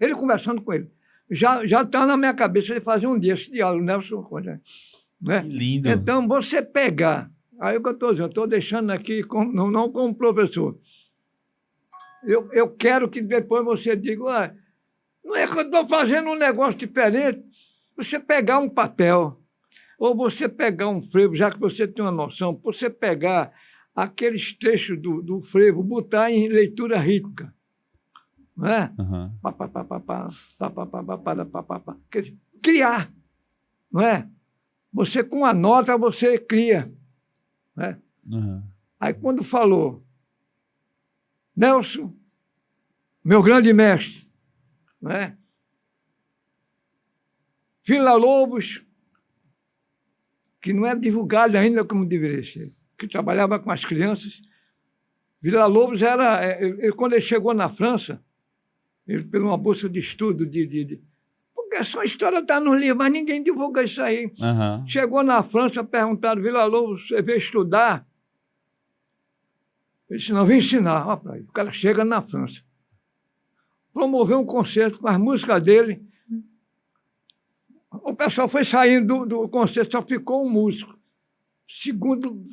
Ele conversando com ele. Já está na minha cabeça de fazer um dia esse diálogo, Nelson. Né? Que lindo. Então, você pegar, aí o que eu estou dizendo, estou deixando aqui, não como professor. Eu quero que depois você diga, não é que eu estou fazendo um negócio diferente. Você pegar um papel, ou você pegar um frevo, já que você tem uma noção, você pegar aqueles trechos do frevo, botar em leitura rítmica. Não é? Uhum. Criar. Não é? Você, com a nota, você cria. Né? Uhum. Aí, quando falou, Nelson, meu grande mestre, né? Villa-Lobos, que não é divulgado ainda como deveria ser, que trabalhava com as crianças. Villa-Lobos quando ele chegou na França, ele pegou uma bolsa de estudo porque essa história está nos livros, mas ninguém divulga isso aí. Uhum. Chegou na França, perguntaram, Villa-Lobos, você veio estudar? Ele disse, não, vim ensinar. Olha, o cara chega na França, promoveu um concerto com as músicas dele. O pessoal foi saindo do concerto, só ficou um músico. Segundo,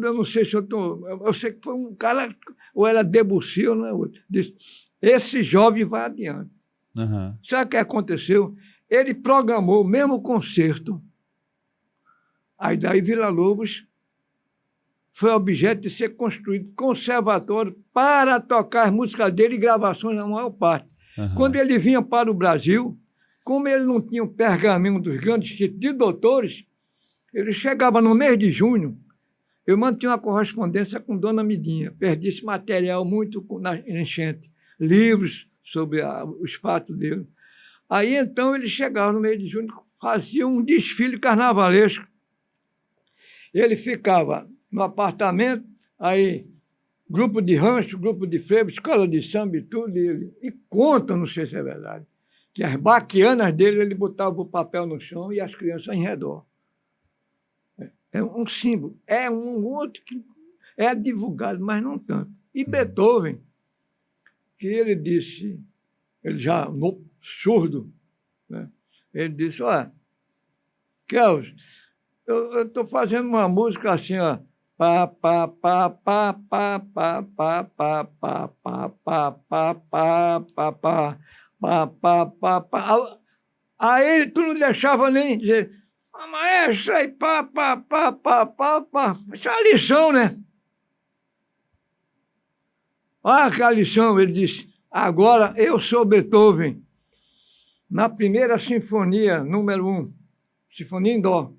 eu não sei se eu estou... Eu sei que foi um cara, ou era Debussy ou não é outro. Disse, esse jovem vai adiante. Uhum. Sabe o que aconteceu? Ele programou o mesmo concerto. Aí daí Villa-Lobos foi objeto de ser construído conservatório para tocar as músicas dele e gravações na maior parte. Uhum. Quando ele vinha para o Brasil, como ele não tinha o pergaminho dos grandes títulos de doutores, ele chegava no mês de junho, eu mantinha uma correspondência com Dona Midinha, perdi esse material muito na enchente, livros sobre os fatos dele. Aí, então, ele chegava no mês de junho, fazia um desfile carnavalesco. Ele ficava no apartamento, aí, grupo de rancho, grupo de frevo, escola de samba e tudo, e conta, não sei se é verdade, que as baquianas dele, ele botava o papel no chão e as crianças em redor. É um símbolo. É um outro que é divulgado, mas não tanto. E Beethoven, que ele disse, ele já surdo, né? Ele disse, olha, Kels, eu estou fazendo uma música assim, ó. Pá, pá, pá, pá, pá, pá, pá, pá, pá, pá, pá, pá, pá, pá, pá. Pá, pá, pá, pá. Aí tu não deixava nem dizer, maestro, aí pá, pá, pá, pá, pá, pá. Isso é uma lição, né? Olha aquela lição, ele disse, agora eu sou Beethoven, na primeira sinfonia, número 1, sinfonia em dó,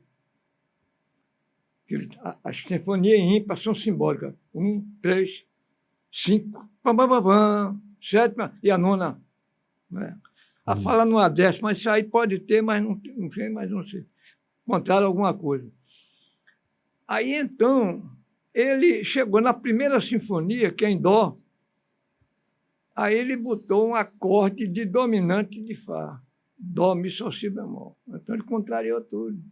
As sinfonias em ímpar são simbólicas. 1, 3, 5, pam, pam, pam, pam, sétima e a nona. Né? A fala numa décima, isso aí pode ter, mas não sei, mas não sei. Contaram alguma coisa. Aí, então, ele chegou na primeira sinfonia, que é em dó, aí ele botou um acorde de dominante de Fá. Dó, Mi, Sol, Si bemol. Então, ele contrariou tudo.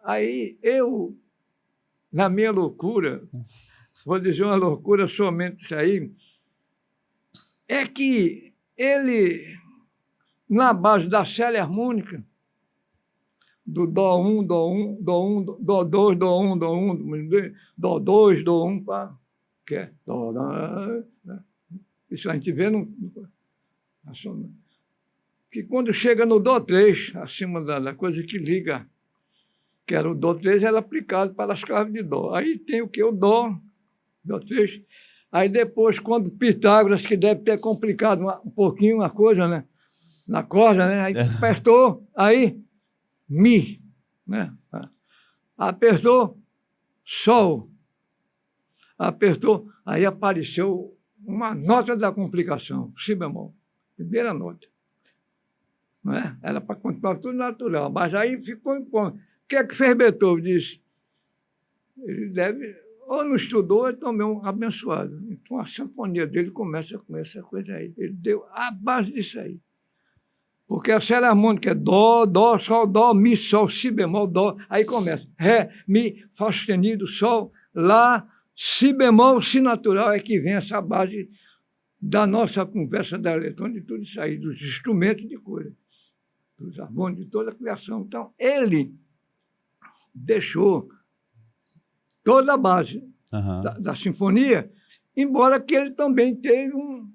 Aí, eu, na minha loucura, vou dizer uma loucura somente isso aí, é que ele, na base da série harmônica, do Dó 1, Dó 1, Dó 1, Dó 2, Dó 1, Dó 1, Dó 2, Dó 1, pá, que é Dó, né? Isso a gente vê que quando chega no Dó 3, acima da coisa que liga, que era o Dó 3, era aplicado para as claves de Dó. Aí tem o que? O Dó 3. Aí depois, quando Pitágoras, que deve ter complicado um pouquinho a coisa, né? Na corda, né? Aí apertou, aí Mi, né? Apertou, Sol. Apertou, aí apareceu uma nota da complicação, Si bemol, primeira nota. Não é? Era para continuar tudo natural, mas aí ficou em ponto. O que é que fez Beethoven? Disse, ele deve, ou não estudou, ou também um abençoado. Então a sinfonia dele começa com essa coisa aí. Ele deu a base disso aí. Porque a série harmônica é Dó, Dó, Sol, Dó, Mi, Sol, Si bemol, Dó. Aí começa Ré, Mi, Fá sustenido, Sol, Lá, Si bemol, Si natural. É que vem essa base da nossa conversa da eletrônica, de tudo isso aí, dos instrumentos de cor, dos harmônicos, de toda a criação. Então, ele deixou toda a base da sinfonia, embora que ele também teve um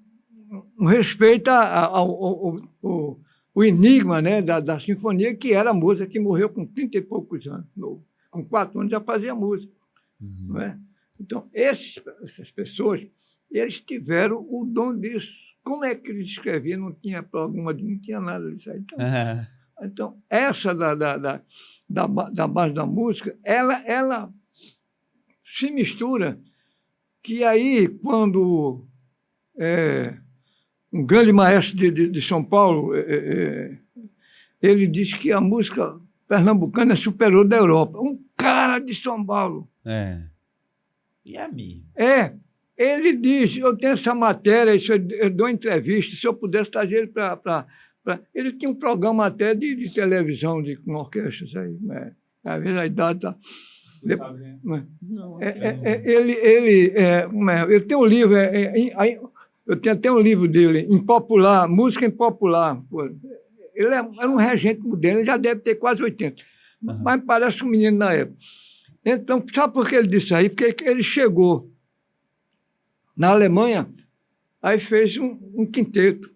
respeito ao enigma, né, da sinfonia, que era a música, que morreu com 30 e poucos anos. Com 4 anos já fazia música. Não é? Então, essas pessoas, eles tiveram o dom disso. Como é que eles escreviam? Não tinha programa, não tinha nada disso aí. Então essa da base da música, ela se mistura, que aí, quando um grande maestro de São Paulo, ele diz que a música pernambucana é superior da Europa. Um cara de São Paulo. E a mim? Ele diz, eu tenho essa matéria, eu dou entrevista, se eu pudesse trazer ele para... Ele tinha um programa até de televisão, com orquestras aí, né? Às vezes a idade está... Você sabe, né? Não, Ele tem um livro, eu tenho até um livro dele, em popular, música em popular. Pô. Ele era um regente moderno, ele já deve ter quase 80, mas parece um menino na época. Então, sabe por que ele disse aí? Porque ele chegou na Alemanha, aí fez um quinteto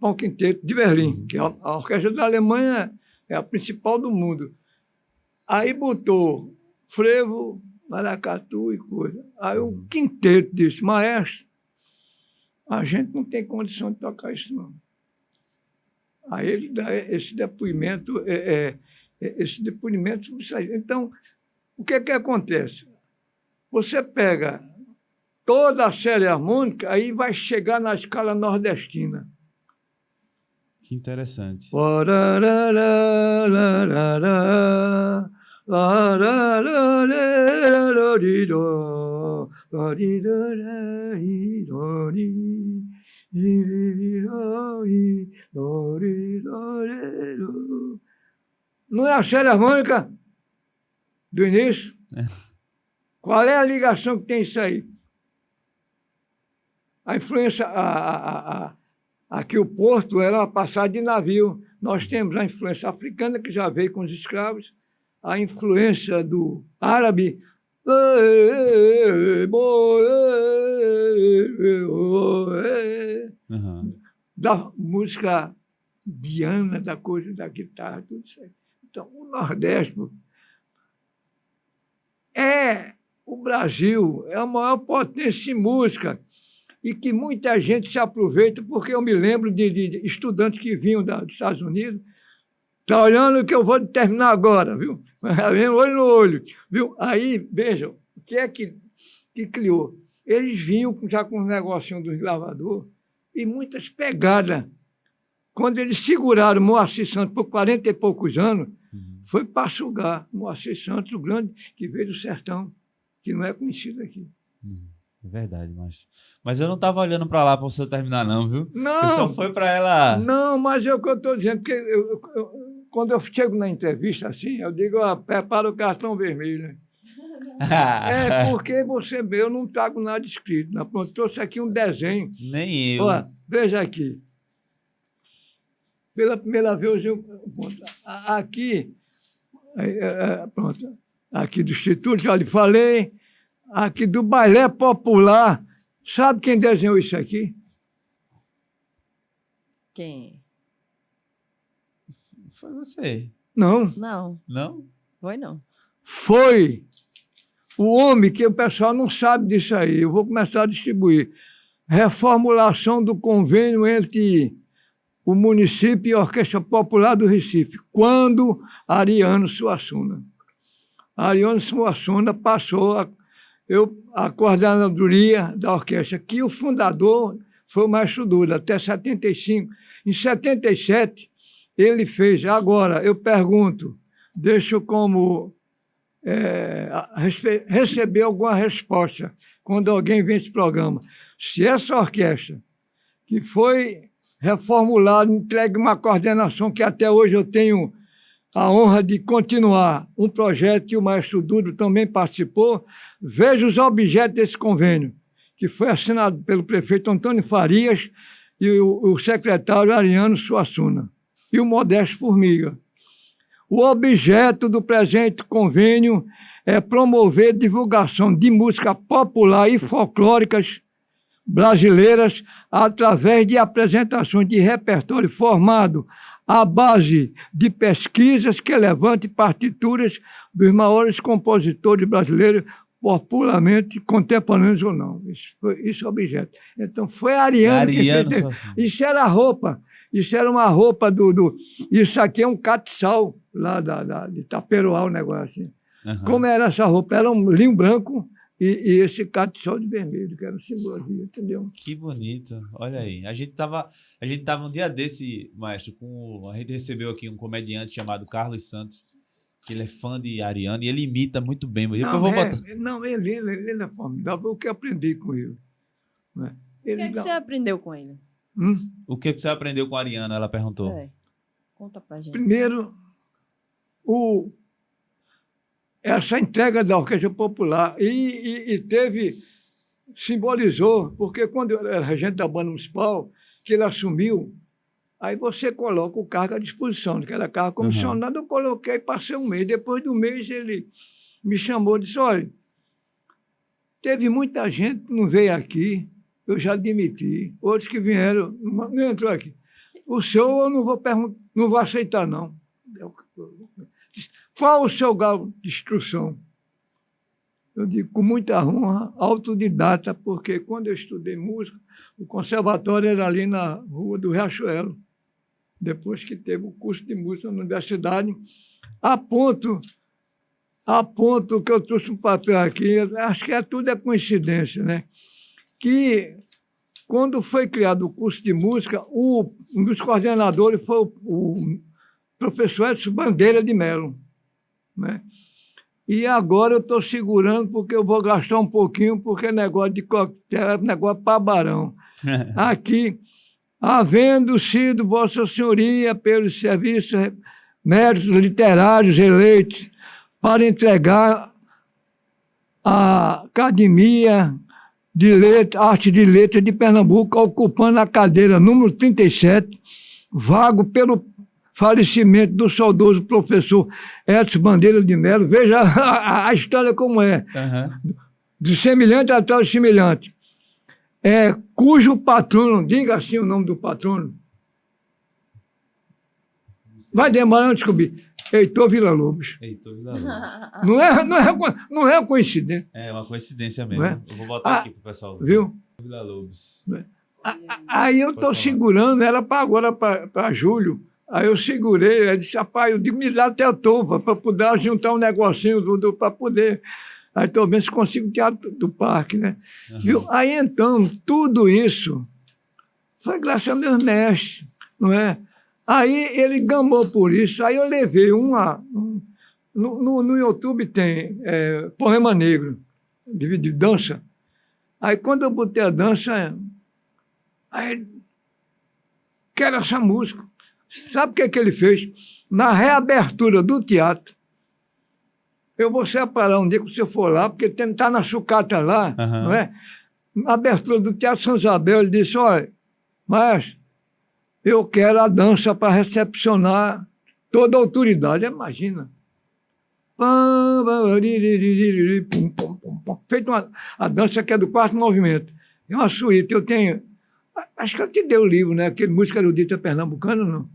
de Berlim, que a orquestra da Alemanha é a principal do mundo. Aí botou frevo, maracatu e coisa. Aí o quinteto disse, maestro, a gente não tem condição de tocar isso, não. Aí ele dá esse depoimento, Então, o que acontece? Você pega toda a série harmônica, aí vai chegar na escala nordestina. Que interessante. Não é a série harmônica do início? Qual é a ligação que tem isso aí? A influência, aqui o porto era uma passagem de navio. Nós temos a influência africana, que já veio com os escravos, a influência do árabe, da música diana, da coisa da guitarra, tudo isso aí. Então, o Nordeste o Brasil, é a maior potência em música, e que muita gente se aproveita, porque eu me lembro de estudantes que vinham dos Estados Unidos. Está olhando o que eu vou terminar agora, viu? Olho no olho. Viu? Aí, vejam, o que é que criou? Eles vinham já com os negocinhos dos gravadores e muitas pegadas. Quando eles seguraram Moacir Santos por 40 e poucos anos, foi para sugar Moacir Santos, o grande que veio do sertão, que não é conhecido aqui. É verdade, mas eu não estava olhando para lá para você terminar, não, viu? Não! Eu só foi para ela. Não, mas é o que eu estou dizendo, porque quando eu chego na entrevista assim, eu digo, prepara o cartão vermelho. É porque você vê, eu não trago nada escrito. Né? Pronto, trouxe aqui um desenho. Nem eu. Olha, veja aqui. Pela primeira vez, aqui, pronto, aqui do Instituto, já lhe falei, aqui do Balé Popular. Sabe quem desenhou isso aqui? Quem? Foi você. Não. Não, Não? foi não. Foi o homem que o pessoal não sabe disso aí. Eu vou começar a distribuir. Reformulação do convênio entre o município e a Orquestra Popular do Recife, quando Ariano Suassuna. Ariano Suassuna passou a coordenadoria da orquestra, que o fundador foi o Maestro Duda, até 75. Em 77, ele fez. Agora, eu pergunto, deixo como receber alguma resposta quando alguém vem esse programa. Se essa orquestra, que foi reformulada, entregue uma coordenação que até hoje eu tenho a honra de continuar, um projeto que o Maestro Dudo também participou, veja os objetos desse convênio, que foi assinado pelo prefeito Antônio Farias e o secretário Ariano Suassuna, e o Modesto Formiga. O objeto do presente convênio é promover divulgação de música popular e folclóricas brasileiras através de apresentações de repertório formado à base de pesquisas que levantem partituras dos maiores compositores brasileiros, popularmente contemporâneos ou não. Isso é o objeto. Então, foi Ariano que fez. Isso era roupa. Isso era uma roupa Isso aqui é um catiçal lá de Itaperoá, o negócio assim. Uhum. Como era essa roupa? Era um linho branco e esse catiçal de vermelho, que era um simbologia, entendeu? Que bonito. Olha aí. A gente tava um dia desse, maestro, a gente recebeu aqui um comediante chamado Carlos Santos, que ele é fã de Ariano e ele imita muito bem. Ele é formidável. O que eu aprendi com ele. Né? O que você aprendeu com ele? O que você aprendeu com a Ariano? Ela perguntou. Conta pra gente. Primeiro, essa entrega da Orquestra Popular e simbolizou, porque quando eu era regente da banda municipal, que ele assumiu, aí você coloca o cargo à disposição, que era cargo comissionado, eu coloquei, passei um mês. Depois do mês, ele me chamou e disse, olha, teve muita gente que não veio aqui, eu já demiti, outros que vieram, não entrou aqui. O senhor eu não vou perguntar, não vou aceitar, não. Qual o seu grau de instrução? Eu digo, com muita honra, autodidata, porque quando eu estudei música, o conservatório era ali na Rua do Riachuelo, depois que teve o curso de música na universidade, a ponto que eu trouxe um papel aqui, acho que tudo é coincidência, né? Que quando foi criado o curso de música, um dos coordenadores foi o professor Edson Bandeira de Mello, né? E agora eu estou segurando porque eu vou gastar um pouquinho, porque é negócio de coquetel, é negócio para barão. Aqui, havendo sido Vossa Senhoria pelos serviços méritos literários eleitos para entregar à Academia de Arte de Letras de Pernambuco, ocupando a cadeira número 37, vago pelo falecimento do saudoso professor Edson Bandeira de Mello. Veja a história como é. Do semelhante até o semelhante. Cujo patrono, diga assim o nome do patrono. Vai demorar a descobrir. Heitor Villa-Lobos. Heitor Villa-Lobos. Não é coincidência. É uma coincidência mesmo. Eu vou botar aqui para o pessoal. Viu? Villa-Lobos. Aí eu estou segurando ela para agora, para julho, Aí eu segurei, ele disse, rapaz, eu digo, me dá até a topa para poder juntar um negocinho para poder. Aí estou vendo se consigo tirar do parque, né? Viu? Aí então, tudo isso foi graças aos meus mestres, não é? Aí ele gamou por isso, aí eu levei no YouTube tem Poema Negro, de dança. Aí quando eu botei a dança, aí quero essa música. Sabe o que ele fez? Na reabertura do teatro, eu vou separar um dia que você for lá, porque está na sucata lá, não é? Na abertura do Teatro São Isabel, ele disse, olha, mas eu quero a dança para recepcionar toda a autoridade. Imagina. Feito a dança que é do quarto movimento. É uma suíte. Eu tenho... Acho que eu te dei o livro, né? Aquele Música Erudita Pernambucana, não?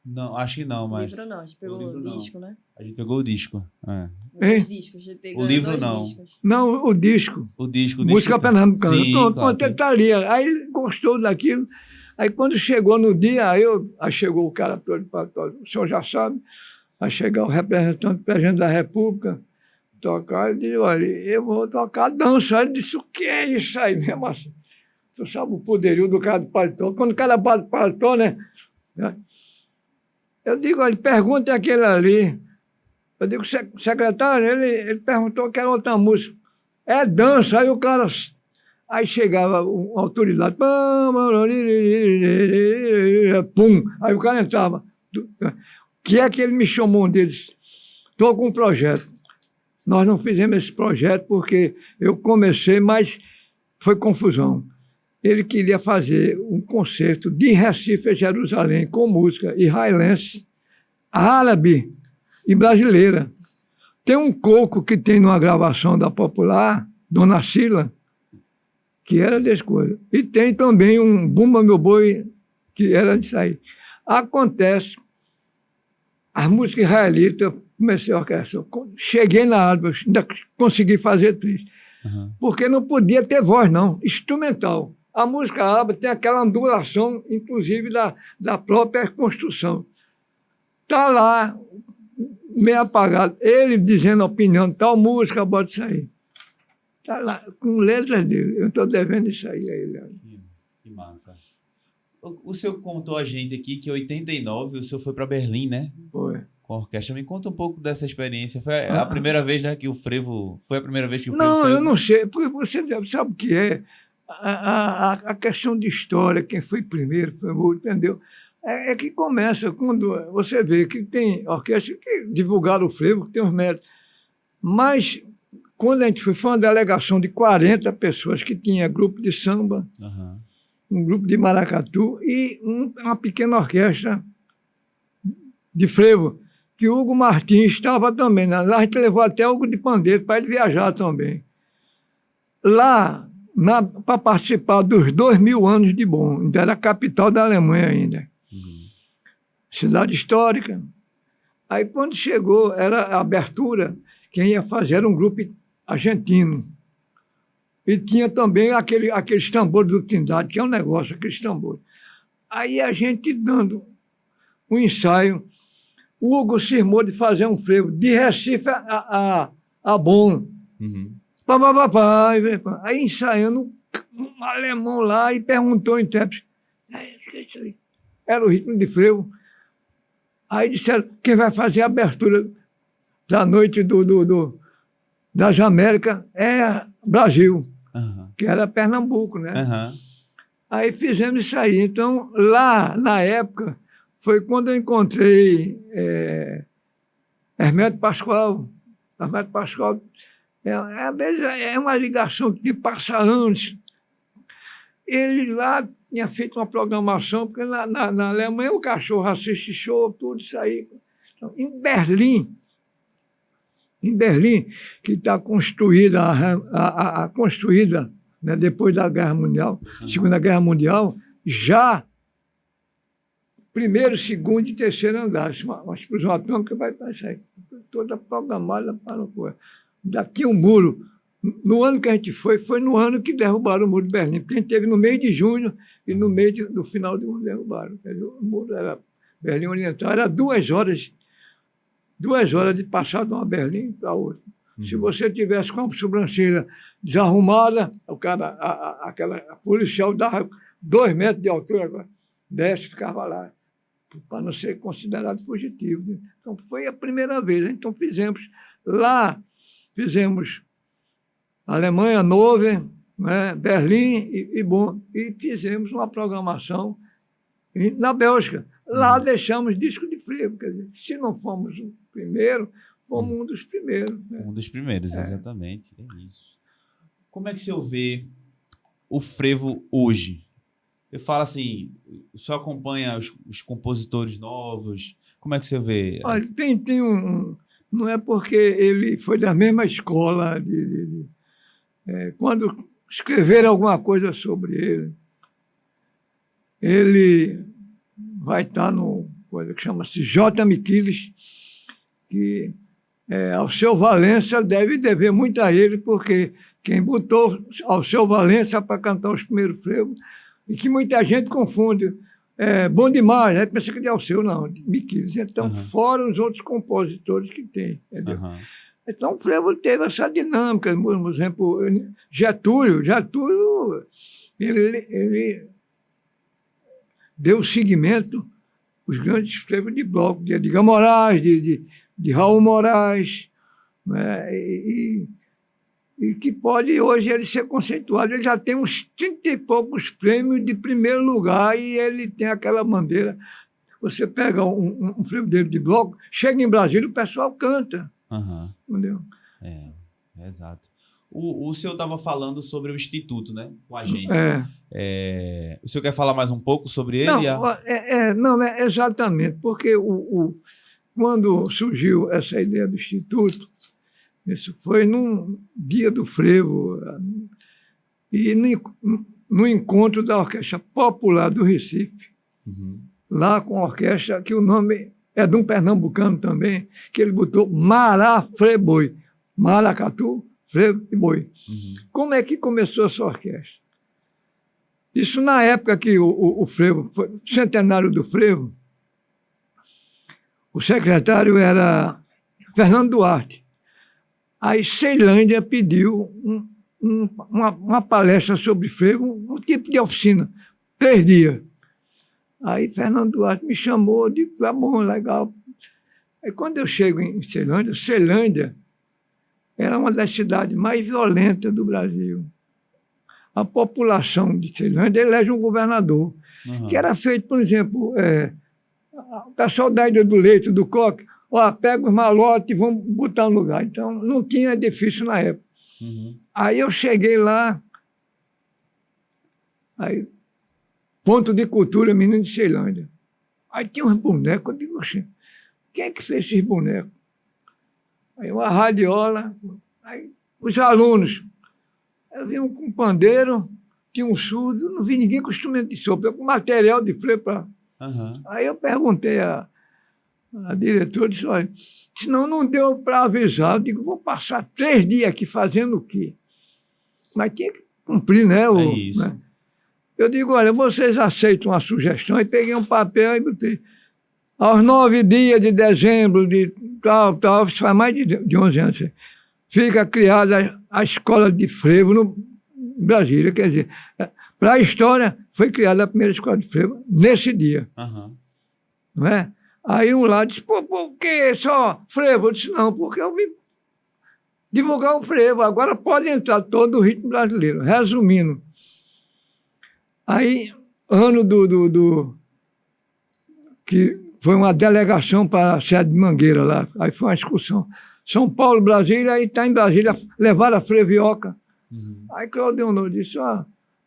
Não, acho que não, mas... O livro não, a gente pegou o disco, né? A gente pegou o disco. Os discos, a gente pegou O livro não. discos. Não, o disco. O disco. Música Pernambucana. Sim, Pronto, claro. ele está ali. Aí ele gostou daquilo. Aí quando chegou no dia, aí chegou o cara todo, o senhor já sabe, aí chegou o representante do presidente da República, tocar, ele disse, olha, eu vou tocar dança. Aí ele disse, o que é isso aí mesmo assim? Você sabe o poderio do cara do paletó. Quando o cara bate paletó, né? Eu digo, olha, pergunta aquele ali. Eu digo, secretário, ele perguntou que era outra música. É dança. Aí o cara... Aí chegava uma autoridade. Pum! Aí o cara entrava. O que é que ele me chamou um deles? Estou com um projeto. Nós não fizemos esse projeto porque eu comecei, mas foi confusão. Ele queria fazer um concerto de Recife a Jerusalém com música israelense, árabe e brasileira. Tem um coco que tem numa gravação da Popular, Dona Sila, que era desse coisa. E tem também um Bumba Meu Boi, que era disso aí. Acontece, as músicas israelitas, comecei a orquestra. Cheguei na árabe, ainda consegui fazer triste. Porque não podia ter voz, não, instrumental. A música árabe tem aquela ondulação, inclusive, da própria construção. Está lá, meio apagado. Ele dizendo a opinião de tal música, bota isso aí. Está lá, com letras dele. Eu estou devendo isso aí a ele. Que massa. O senhor contou a gente aqui que em 89 o senhor foi para Berlim, né? Foi. Com a orquestra. Me conta um pouco dessa experiência. Foi a primeira vez, né, que o frevo... Foi a primeira vez que o frevo Não, saiu? eu não sei. Porque você sabe o que é? A questão de história, quem foi primeiro, foi o outro, entendeu? É que começa quando você vê que tem orquestra que divulgaram o frevo, que tem os méritos. Mas, quando a gente foi uma delegação de 40 pessoas que tinha grupo de samba, um grupo de maracatu e uma pequena orquestra de frevo, que o Hugo Martins estava também. Lá a gente levou até o Hugo de Pandeiro para ele viajar também. Lá, para participar dos 2000 anos de Bonn, ainda era a capital da Alemanha ainda. Cidade histórica. Aí quando chegou, era a abertura, quem ia fazer era um grupo argentino. E tinha também aqueles tambores do Trindade, que é um negócio, aqueles tambores. Aí a gente dando um ensaio, o Hugo cismou de fazer um frevo de Recife a Bonn. Aí ensaiando um alemão lá e perguntou ao intérprete. Era o ritmo de frevo. Aí disseram, quem vai fazer a abertura da noite das Américas é Brasil, que era Pernambuco, né? Aí fizemos isso aí. Então, lá, na época, foi quando eu encontrei Hermeto Pascoal. Hermeto Pascoal às vezes é uma ligação que passa anos. Ele lá tinha feito uma programação, porque na Alemanha o cachorro assiste show, tudo isso aí. Então, em Berlim, que está construída, construída, né, depois da Guerra Mundial, Segunda Guerra Mundial, já primeiro, segundo e terceiro andar. Uma explosão atômica vai estar isso aí. Toda programada para o coisa. Daqui um muro. No ano que a gente foi no ano que derrubaram o muro de Berlim, porque a gente teve no mês de junho e no mês do final do ano derrubaram. O muro era Berlim Oriental era 2 horas de passar de uma Berlim para outra. Se você tivesse com a sobrancelha desarrumada, o cara, aquela policial dava 2 metros de altura, agora, desce, ficava lá, para não ser considerado fugitivo. Né? Então, foi a primeira vez. Então, fizemos Alemanha, Hannover, né, Berlim e Bonn, e fizemos uma programação na Bélgica. Lá deixamos disco de frevo. Quer dizer, se não fomos o primeiro, fomos um dos primeiros. Né? Um dos primeiros, exatamente. É isso. Como é que você vê o frevo hoje? Eu falo assim, só acompanha os compositores novos? Como é que você vê? Olha, tem um... Não é porque ele foi da mesma escola. Quando escrever alguma coisa sobre ele vai estar no coisa que chama-se J. Miquiles, que Alceu Valença deve dever muito a ele, porque quem botou Alceu Valença para cantar os primeiros frevos, e que muita gente confunde, bom demais, né? Pensa que é de Alceu, não, de Miquiles. Então, fora os outros compositores que tem, entendeu? Então, o frevo teve essa dinâmica. Por exemplo, Getúlio, ele deu seguimento aos grandes frevos de bloco, de Edgar Moraes, de Raul Moraes, né? E que pode hoje ele ser conceituado. Ele já tem uns 30 e poucos prêmios de primeiro lugar e ele tem aquela bandeira. Você pega um frevo dele de bloco, chega em Brasília, o pessoal canta. Entendeu? Exato. O senhor estava falando sobre o Instituto, né? Com a gente. O senhor quer falar mais um pouco sobre ele? Não, exatamente, porque quando surgiu essa ideia do Instituto, isso foi num dia do frevo, e no encontro da Orquestra Popular do Recife, lá com a orquestra, que o nome é de um pernambucano também, que ele botou Mará, Frevo, Boi. Maracatu, frevo e boi. Como é que começou essa orquestra? Isso na época que o frevo, foi o centenário do frevo, o secretário era Fernando Duarte. Aí Ceilândia pediu uma palestra sobre frevo, um tipo de oficina, 3 dias. Aí Fernando Duarte me chamou, disse, bom, legal. Aí quando eu chego em Ceilândia era uma das cidades mais violentas do Brasil. A população de Ceilândia elege um governador, que era feito, por exemplo, o pessoal da Ilha do Leite, do Coque, pega os malotes e vamos botar no lugar. Então, não tinha edifício na época. Aí eu cheguei lá, aí, ponto de cultura, menino de Ceilândia. Aí tinha uns bonecos, eu digo assim, quem é que fez esses bonecos? Aí uma radiola, aí os alunos. Eu vi um com pandeiro, tinha um surdo, não vi ninguém com instrumento de sopro, com material de frevo. Aí eu perguntei a diretora, disse, olha, senão não deu para avisar. Eu digo, vou passar 3 dias aqui fazendo o quê? Mas tinha que cumprir, né? Né? Eu digo, olha, vocês aceitam uma sugestão? E peguei um papel e botei. Aos 9 dias de dezembro de tal, isso faz mais de 11 anos, fica criada a escola de frevo no Brasília. Quer dizer, para a história, foi criada a primeira escola de frevo nesse dia. Não é? Aí um lá disse, por que só frevo? Eu disse, não, porque eu vim divulgar o frevo, agora pode entrar todo o ritmo brasileiro. Resumindo, aí, ano que foi uma delegação para a sede de Mangueira lá, aí foi uma excursão. São Paulo, Brasília, aí está em Brasília, levaram a Frevioca. Aí Claudeonor disse,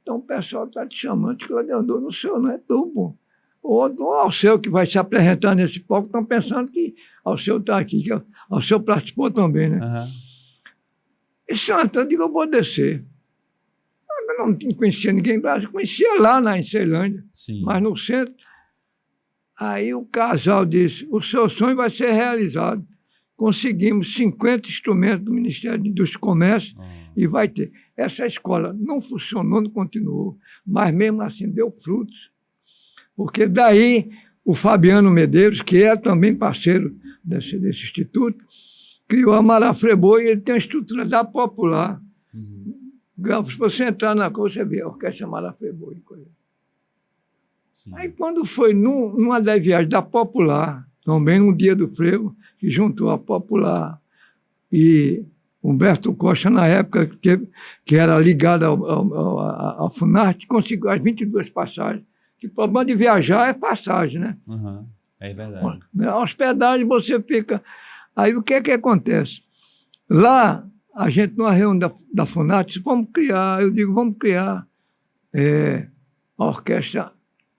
então o pessoal está te chamando de Claudeonor, não sei, não é tu, pô. O Alceu que vai se apresentar nesse palco, estão pensando que Alceu está aqui, que Alceu participou também, né? E Santa, eu digo, eu vou descer. Eu não conhecia ninguém em Brasília, conhecia lá em Ceilândia, mas no centro. Aí o casal disse, o seu sonho vai ser realizado. Conseguimos 50 instrumentos do Ministério da Indústria e Comércio e vai ter. Essa escola não funcionou, não continuou, mas mesmo assim deu frutos. Porque daí o Fabiano Medeiros, que é também parceiro desse instituto, criou a Marafreboi e ele tem a estrutura da Popular. Se você entrar na coisa, você vê a Orquestra Marafreboi. Aí, quando foi numa das viagens da Popular, também no dia do frevo, que juntou a Popular e Humberto Costa, na época, que era ligado ao Funarte, conseguiu as 22 passagens. Que o problema de viajar é passagem, né? É verdade. A hospedagem você fica... Aí o que é que acontece? Lá, a gente, numa reunião da Funarte, disse, vamos criar a Orquestra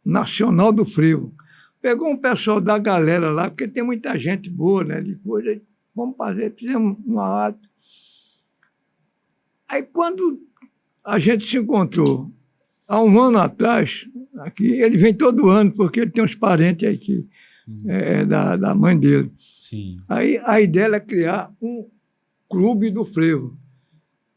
Nacional do Frevo. Pegou um pessoal da galera lá, porque tem muita gente boa, né? Depois, vamos fazer, fizemos uma ata. Aí, quando a gente se encontrou, há um ano atrás, aqui, ele vem todo ano, porque ele tem uns parentes aqui, da mãe dele. Sim. Aí a ideia é criar um clube do frevo,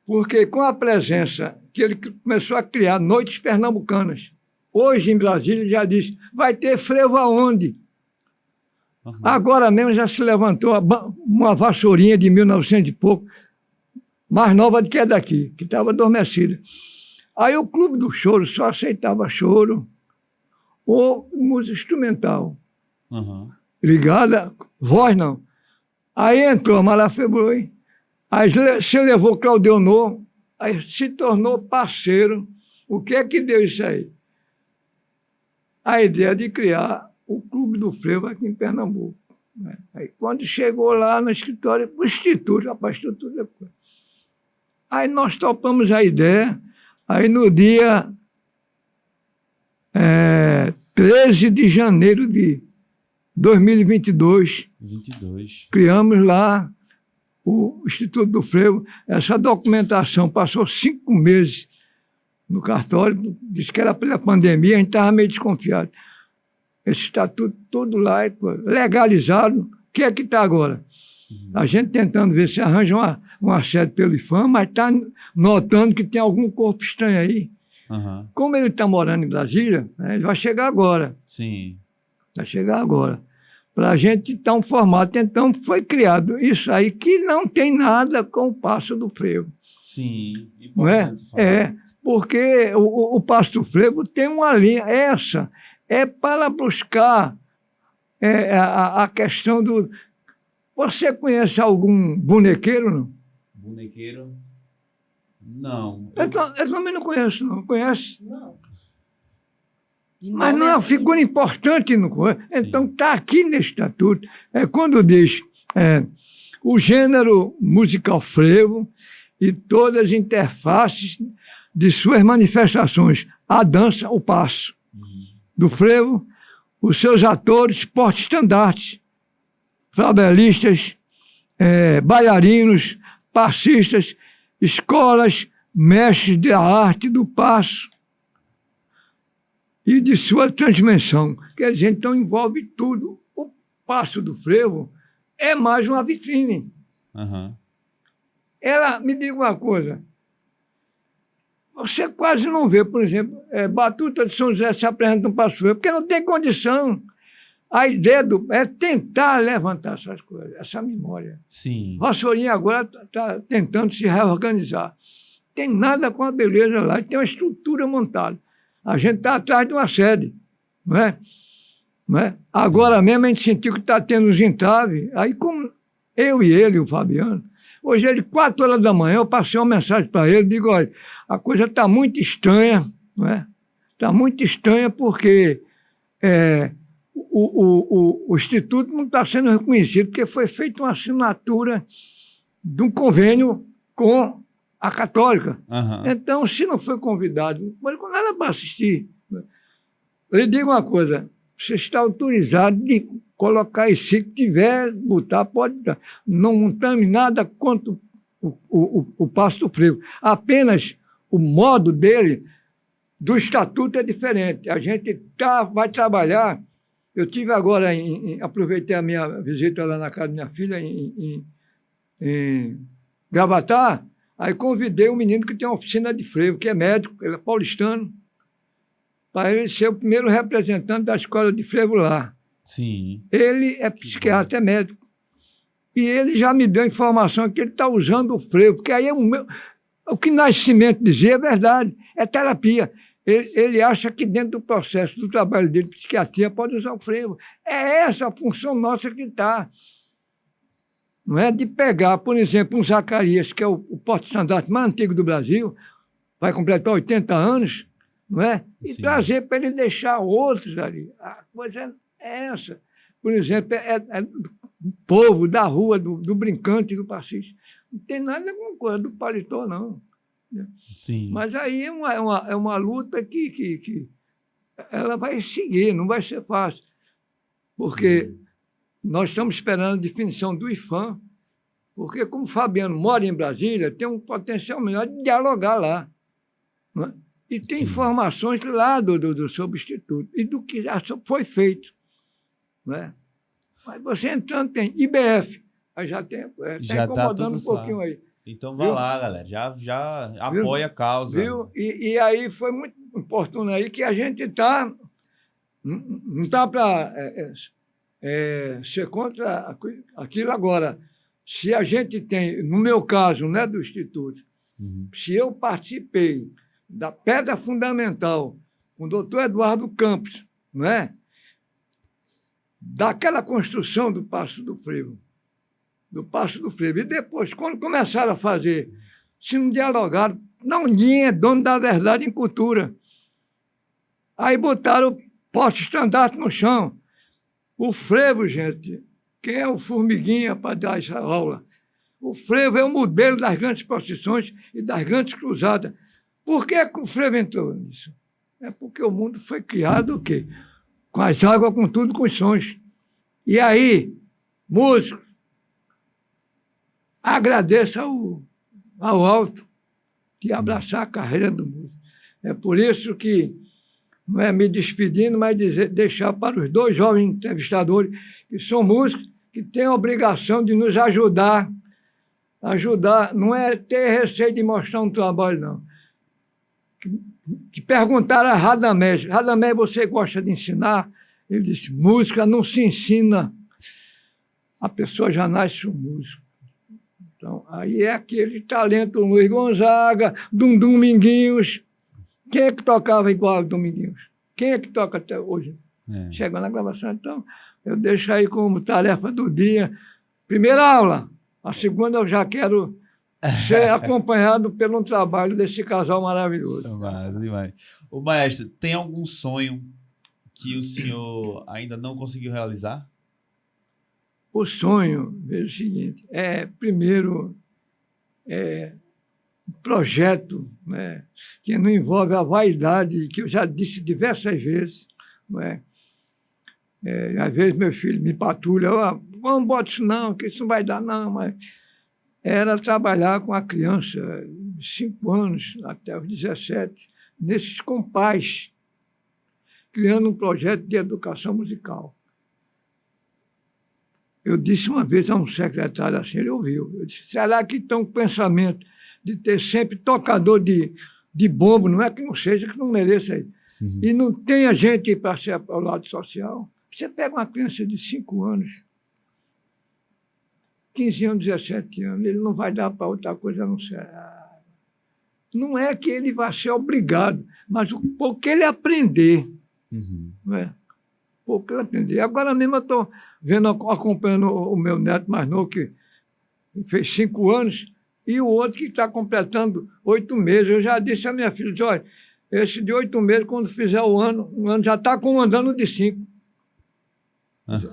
porque com a presença que ele começou a criar noites pernambucanas, hoje em Brasília ele já disse, vai ter frevo aonde? Agora mesmo já se levantou uma vassourinha de 1900 e pouco, mais nova do que a daqui, que estava adormecida. Aí o Clube do Choro só aceitava choro ou música instrumental. Ligada, voz não. Aí entrou a Marafreboi, aí se levou Claudionor, aí se tornou parceiro. O que é que deu isso aí? A ideia de criar o Clube do Frevo aqui em Pernambuco. Né? Aí quando chegou lá no escritório, o Instituto, rapaz, estrutura depois. Aí nós topamos a ideia, aí no dia 13 de janeiro de 2022, criamos lá o Instituto do Frevo. Essa documentação passou 5 meses no cartório, disse que era pela pandemia, a gente estava meio desconfiado. Esse estatuto todo lá, legalizado. O que é que está agora? A gente tentando ver se arranja uma sede pelo IFAM, mas está notando que tem algum corpo estranho aí. Como ele está morando em Brasília, né, ele vai chegar agora. Sim. Vai chegar agora. Para a gente estar um formato. Então, foi criado isso aí, que não tem nada com o Passo do Frevo. Sim. Não é? Porque o Passo do Frevo tem uma linha. Essa é para buscar a questão do... Você conhece algum bonequeiro, não? Bonequeiro? Não. Eu também não conheço, não. Conhece? Não. Mas não é uma figura importante, não conhece? Então está aqui nesse estatuto. Quando diz o gênero musical frevo e todas as interfaces de suas manifestações. A dança, o passo do frevo, os seus atores, porte-estandartes, flabelistas, bailarinos, passistas, escolas, mestres da arte do passo e de sua transmissão. Quer dizer, então envolve tudo. O passo do frevo é mais uma vitrine. Ela, me diga uma coisa, você quase não vê, por exemplo, Batuta de São José se apresenta no passo frevo, porque não tem condição. A ideia é tentar levantar essas coisas, essa memória. Sim. Vassourinha agora está tentando se reorganizar. Tem nada com a beleza lá, tem uma estrutura montada. A gente está atrás de uma sede, não é? Não é? Agora mesmo a gente sentiu que está tendo os entraves. Aí, como eu e ele, o Fabiano, hoje ele, 4 horas da manhã, eu passei uma mensagem para ele, digo, olha, a coisa está muito estranha, não é? Está muito estranha porque o Instituto não está sendo reconhecido, porque foi feita uma assinatura de um convênio com a Católica. Então, se não foi convidado, não pode nada para assistir. Eu lhe digo uma coisa, você está autorizado de colocar isso, se tiver, botar, pode dar. Não tem nada contra o Passo do Frevo. Apenas o modo dele, do estatuto, é diferente. A gente vai trabalhar. Eu tive agora, aproveitei a minha visita lá na casa da minha filha, em Gravatá, aí convidei um menino que tem uma oficina de frevo, que é médico, ele é paulistano, para ele ser o primeiro representante da escola de frevo lá. Sim. Ele é psiquiatra, é médico. E ele já me deu a informação que ele está usando o frevo, porque aí o que Nascimento dizia é verdade, é terapia. Ele acha que dentro do processo do trabalho dele, psiquiatria, pode usar o frevo. É essa a função nossa que está. Não é de pegar, por exemplo, um Zacarias, que é o porta-estandarte mais antigo do Brasil, vai completar 80 anos, não é? E Sim. trazer para ele deixar outros ali. A coisa é essa. Por exemplo, é do povo da rua, do brincante, do passista. Não tem nada com coisa do paletó, não. Sim. Mas aí é uma luta que ela vai seguir, não vai ser fácil. Porque nós estamos esperando a definição do IFAM, porque como o Fabiano mora em Brasília, tem um potencial melhor de dialogar lá. Não é? E tem informações lá do substituto e do que já foi feito. Não é? Mas você entrando, tem IBF, aí já tem, Já tá incomodando tudo um pouquinho lá. aí. Então vai Viu? lá, galera. Já Viu? apoia a causa. Viu? E aí foi muito oportuno aí que a gente está. Não está para ser contra aquilo agora. Se a gente tem, no meu caso, não é do Instituto, se eu participei da pedra fundamental com o doutor Eduardo Campos, não é? Daquela construção do Paço do Frevo. E depois, quando começaram a fazer, se não dialogaram, ninguém é dono da verdade em cultura. Aí botaram o poste-estandarte no chão. O frevo, gente, quem é o formiguinha para dar essa aula? O frevo é o modelo das grandes procissões e das grandes cruzadas. Por que o frevo entrou nisso? É porque o mundo foi criado o quê? Com as águas, com tudo, com os sons. E aí, músico, agradeça ao alto de abraçar a carreira do músico. É por isso que, não é me despedindo, mas deixar para os dois jovens entrevistadores, que são músicos, que têm a obrigação de nos ajudar. Ajudar não é ter receio de mostrar um trabalho, não. Que perguntaram a Radamés, você gosta de ensinar? Ele disse, música não se ensina. A pessoa já nasce um músico. Então, aí é aquele talento Luiz Gonzaga, Dominguinhos. Quem é que tocava igual ao Dominguinhos? Quem é que toca até hoje? Chegando na gravação, então, eu deixo aí como tarefa do dia. Primeira aula. A segunda eu já quero ser acompanhado pelo trabalho desse casal maravilhoso. Massa demais. Ô, maestro, tem algum sonho que o senhor ainda não conseguiu realizar? O sonho, veja o seguinte, primeiro, um projeto, né, que não envolve a vaidade, que eu já disse diversas vezes. Não é? Às vezes meu filho me patrulha, não bota isso não, que isso não vai dar não, mas era trabalhar com a criança de 5 anos até os 17, nesses compás, criando um projeto de educação musical. Eu disse uma vez a um secretário assim, ele ouviu. Eu disse, será que estão com o pensamento de ter sempre tocador de bombo? Não é que não seja, que não mereça aí. E não tenha gente para ser ao lado social. Você pega uma criança de 5 anos, 15 anos, 17 anos, ele não vai dar para outra coisa a não ser. Não é que ele vai ser obrigado, mas o pouco que ele aprender. Não é? Pouco que ele aprender. Agora mesmo eu estou acompanhando o meu neto mais novo, que fez 5 anos, e o outro que está completando 8 meses. Eu já disse à minha filha, olha, esse de 8 meses, quando fizer um ano já está comandando de 5.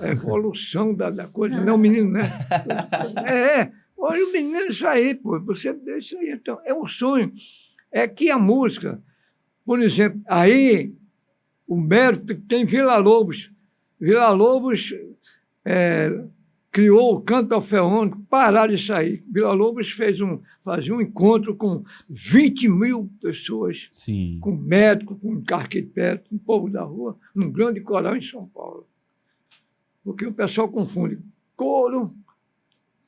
A evolução da coisa, não, menino, né? Olha o menino, isso aí, pô, você deixa isso aí. Então, é um sonho. É que a música, por exemplo, aí o mérito que tem Vila Lobos. Vila Lobos criou o canto orfeônico, pararam de sair. Vila Lobos fazia um encontro com 20 mil pessoas, Sim. Com médico, com arquiteto, com o povo da rua, num grande coral em São Paulo. Porque o pessoal confunde coro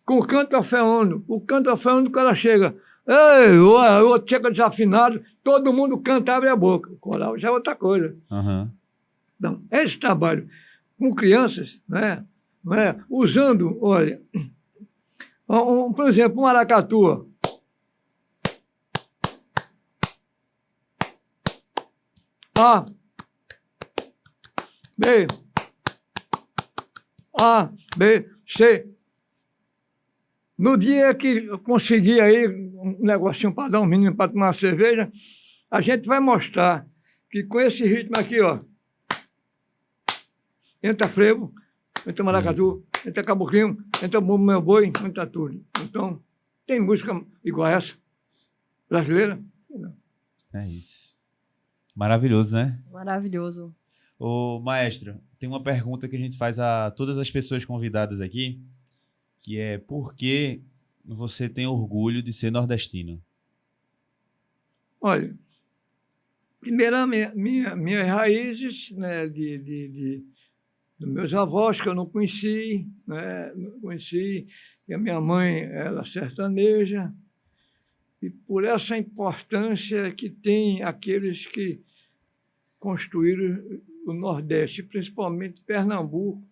com canto orfeônico. O canto orfeônico, quando ela chega, o outro chega desafinado, todo mundo canta, abre a boca. O coral já é outra coisa. Uhum. Então, esse trabalho. com crianças, né? Não é? Usando, olha, por exemplo, um maracatu. A, B, A, B, C. No dia que eu consegui aí um negocinho para dar um menino para tomar uma cerveja, a gente vai mostrar que com esse ritmo aqui, ó, entra frevo, entra maracatu, entra caboclinho, entra bumbo meu boi, entra tudo. Então, tem música igual a essa, brasileira? É isso. Maravilhoso, né? Maravilhoso. Ô, maestro, tem uma pergunta que a gente faz a todas as pessoas convidadas aqui, que é: por que você tem orgulho de ser nordestino? Olha, primeiro, minhas raízes, né, dos meus avós, que eu não conheci, né, não conheci, e a minha mãe era sertaneja, e por essa importância que tem aqueles que construíram o Nordeste, principalmente Pernambuco,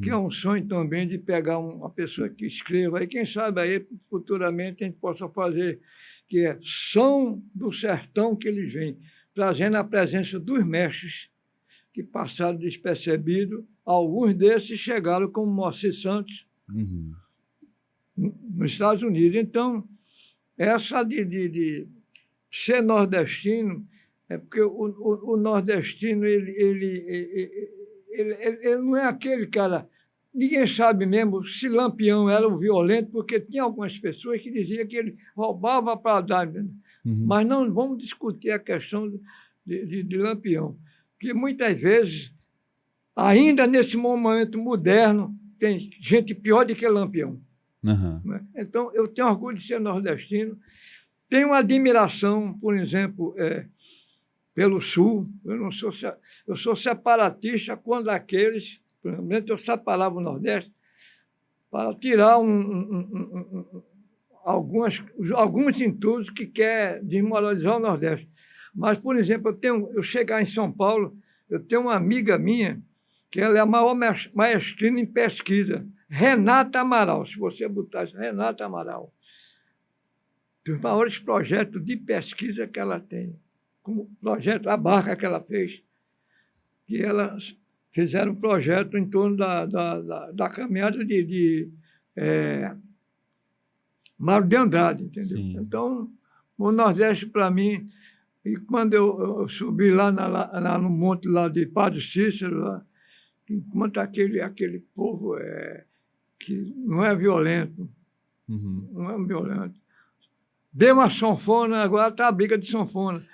que é um sonho também de pegar uma pessoa que escreva, e quem sabe aí futuramente a gente possa fazer, que é Som do Sertão que eles vêm, trazendo a presença dos mestres que passaram despercebido. Alguns desses chegaram como Moacir Santos nos Estados Unidos. Então, essa de ser nordestino, é porque o nordestino ele não é aquele cara. Ninguém sabe mesmo se Lampião era o violento, porque tinha algumas pessoas que diziam que ele roubava para dar. Mas não vamos discutir a questão de Lampião, porque muitas vezes, ainda nesse momento moderno, tem gente pior do que Lampião. Né? Então, eu tenho orgulho de ser nordestino, tenho uma admiração, por exemplo, pelo Sul. Eu sou separatista quando aqueles, por exemplo, eu separava o Nordeste para tirar alguns intrusos que querem desmoralizar o Nordeste. Mas, por exemplo, eu chegar em São Paulo, eu tenho uma amiga minha, que ela é a maior maestrina em pesquisa, Renata Amaral. Se você botar isso, Renata Amaral. Dos maiores projetos de pesquisa que ela tem, como o projeto A Barca que ela fez, que elas fizeram um projeto em torno da caminhada de Mário de Andrade, entendeu? Sim. Então, o Nordeste, para mim, e quando eu subi lá no monte lá de Padre Cícero, lá, enquanto aquele povo que não é violento, não é violento. Deu uma sanfona, agora está a briga de sanfona.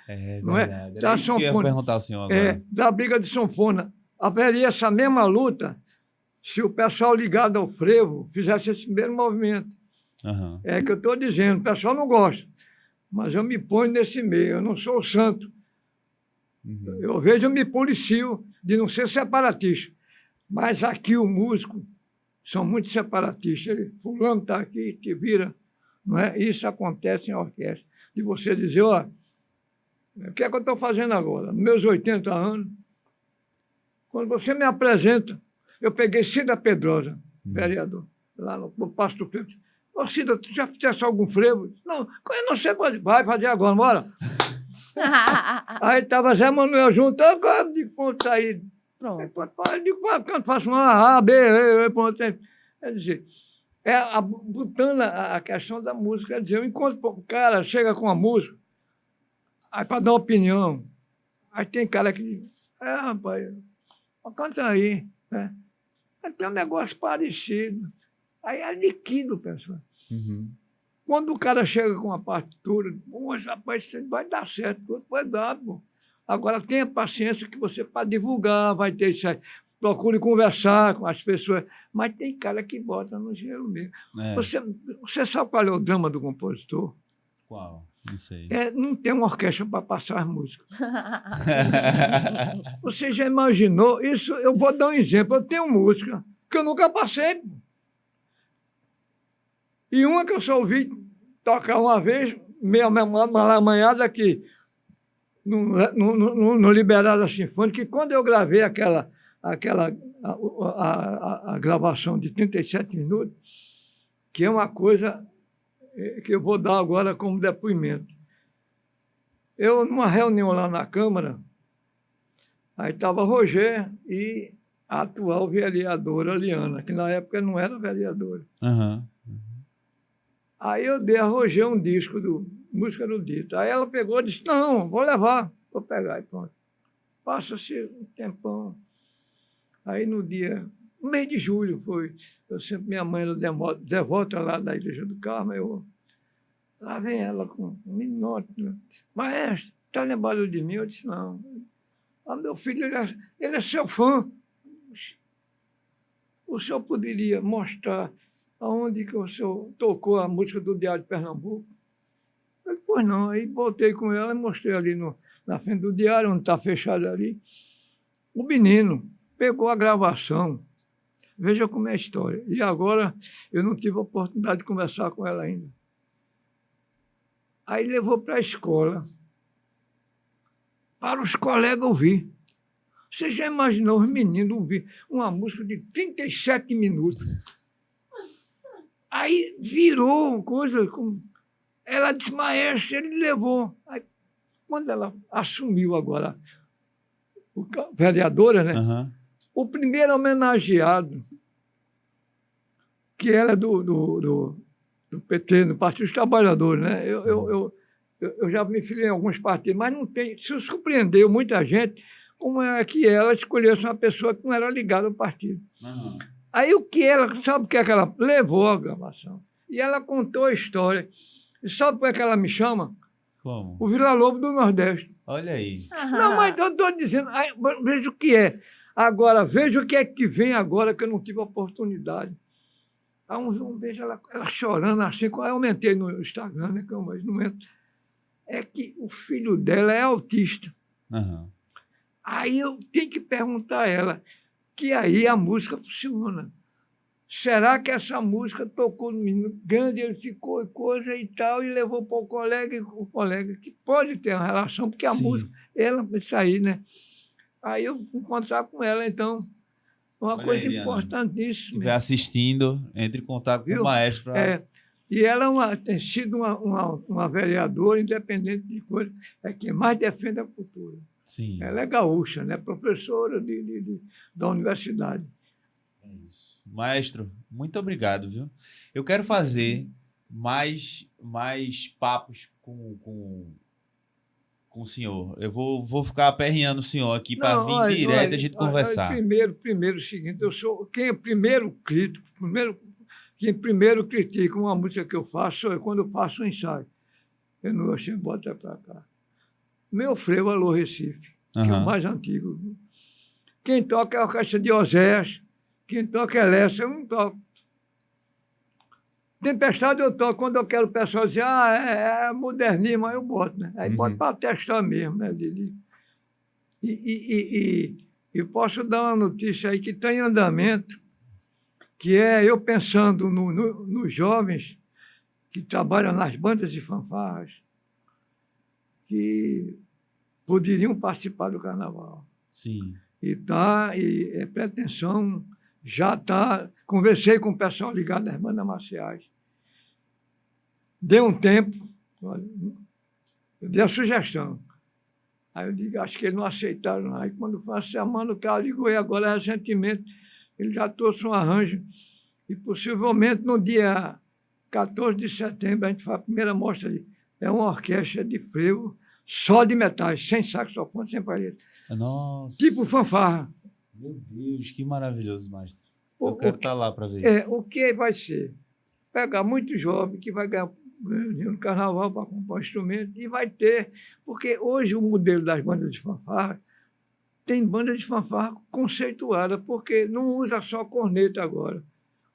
Não verdade. Tá Isso que eu ia perguntar ao senhor agora. Da briga de sanfona. Haveria essa mesma luta se o pessoal ligado ao frevo fizesse esse mesmo movimento. É que eu estou dizendo, o pessoal não gosta, mas eu me ponho nesse meio, eu não sou o santo. Eu vejo, eu me policio de não ser separatista. Mas aqui o músico são muito separatistas. Fulano está aqui, te vira. Não é? Isso acontece em orquestra. De você dizer, ó, o que é que eu estou fazendo agora? Nos meus 80 anos, quando você me apresenta, eu peguei Cida Pedrosa, vereador, lá no Pasto Preto. Ô, Cida, tu já fizesse algum frevo? Não, eu não sei quando. Vai fazer agora, bora. Aí estava Zé Manuel junto, eu digo, ponto, aí. Pronto. Eu digo, quando faço uma A, B, ponto. Quer dizer, botando a questão da música, quer dizer, enquanto o cara chega com a música, aí para dar opinião, aí tem cara que diz, rapaz, canta aí, né? Aí tem um negócio parecido. Aí é líquido, pessoal. Quando o cara chega com a partitura, rapaz, isso vai dar certo, vai dar, pô. Agora tenha paciência que você, para divulgar, vai ter isso aí. Procure conversar com as pessoas, mas tem cara que bota no gelo mesmo. Você sabe qual é o drama do compositor? Qual? Não sei. Não tem uma orquestra para passar as músicas. Você já imaginou? Isso, eu vou dar um exemplo. Eu tenho música que eu nunca passei. E uma que eu só ouvi tocar uma vez, meio malamanhada aqui, no Liberada Sinfônica, que quando eu gravei aquela a gravação de 37 minutos, que é uma coisa que eu vou dar agora como depoimento. Eu, numa reunião lá na Câmara, aí estava Roger e a atual vereadora Liana, que na época não era vereadora. Aham. Aí eu dei a Roger um disco do Música Erudita. Aí ela pegou e disse, não, vou levar, vou pegar e pronto. Passa-se um tempão. Aí no mês de julho foi, minha mãe era devota lá da Igreja do Carmo, lá vem ela com um minote, né? Maestro, está lembrado de mim? Eu disse, não. Meu filho, ele é seu fã. O senhor poderia mostrar aonde que o senhor tocou a música do Diário de Pernambuco? Eu disse, pois não. Aí voltei com ela e mostrei ali na frente do diário, onde está fechado ali. O menino pegou a gravação. Veja como é a história. E agora eu não tive a oportunidade de conversar com ela ainda. Aí levou para a escola, para os colegas ouvir. Você já imaginou os meninos ouvir uma música de 37 minutos? Aí virou coisa como... Ela disse, maestro, ele levou. Aí, quando ela assumiu agora, vereadora, né? Aham. O primeiro homenageado, que era do PT, do Partido dos Trabalhadores, né? Eu já me filiei em alguns partidos, mas não tem. Isso surpreendeu muita gente, como é que ela escolhesse uma pessoa que não era ligada ao partido. Aham. Aí sabe o que é que ela levou a gravação? E ela contou a história. E sabe por que ela me chama? Como? O Vila Lobo do Nordeste. Olha aí. Não, mas eu estou dizendo, veja o que é. Agora, veja o que é que vem agora, que eu não tive a oportunidade. Aí um beijo ela chorando assim, eu aumentei no Instagram, né, mas não entro. É que o filho dela é autista. Aham. Aí eu tenho que perguntar a ela, que aí a música funciona. Será que essa música tocou no menino grande, ele ficou coisa e tal, e levou para o colega, que pode ter uma relação, porque a Sim. música, ela vai sair, né? Aí eu vou encontrar com ela, então, uma Olha coisa aí, Ana. Se importantíssima. estiver assistindo, entre em contato com Viu? o maestro. Pra... É, e ela tem sido uma vereadora, independente de coisa, é quem mais defende a cultura. Sim. Ela é gaúcha, né? Professora da universidade. É isso. Maestro, muito obrigado, viu? Eu quero fazer mais papos com o senhor. Eu vou ficar aperreando o senhor aqui para Não, vir olha, direto olha, e a gente olha, conversar. Primeiro o seguinte, eu sou quem é primeiro crítico, quem primeiro critica uma música que eu faço sou eu quando eu faço um ensaio. Eu não achei, bota para cá. Meu frevo Alô Recife, que é o Aham. mais antigo. Quem toca é a Orquestra de Oséias, quem toca é Lessa, eu não toco. Tempestade eu toco quando eu quero o pessoal dizer, é modernismo, aí eu boto, né? Aí boto para testar mesmo, né? E posso dar uma notícia aí que está em andamento, que é eu pensando nos jovens que trabalham nas bandas de fanfarras, que poderiam participar do carnaval. Sim. E é pretensão, já está. Conversei com o pessoal ligado às bandas marciais. Deu um tempo, olha, eu dei a sugestão. Aí eu digo, acho que eles não aceitaram. Aí quando foi a semana, o cara ligou e agora recentemente ele já trouxe um arranjo. E possivelmente no dia 14 de setembro a gente faz a primeira mostra ali. É uma orquestra de frevo, só de metais, sem saxofone, sem palheta. Nossa. Tipo fanfarra. Meu Deus, que maravilhoso, maestro. O- Eu quero o- estar lá para ver isso. O que vai ser? Pegar muito jovem que vai ganhar dinheiro no carnaval para comprar um instrumento e vai ter, porque hoje o modelo das bandas de fanfarra tem bandas de fanfarra conceituada, porque não usa só corneta agora,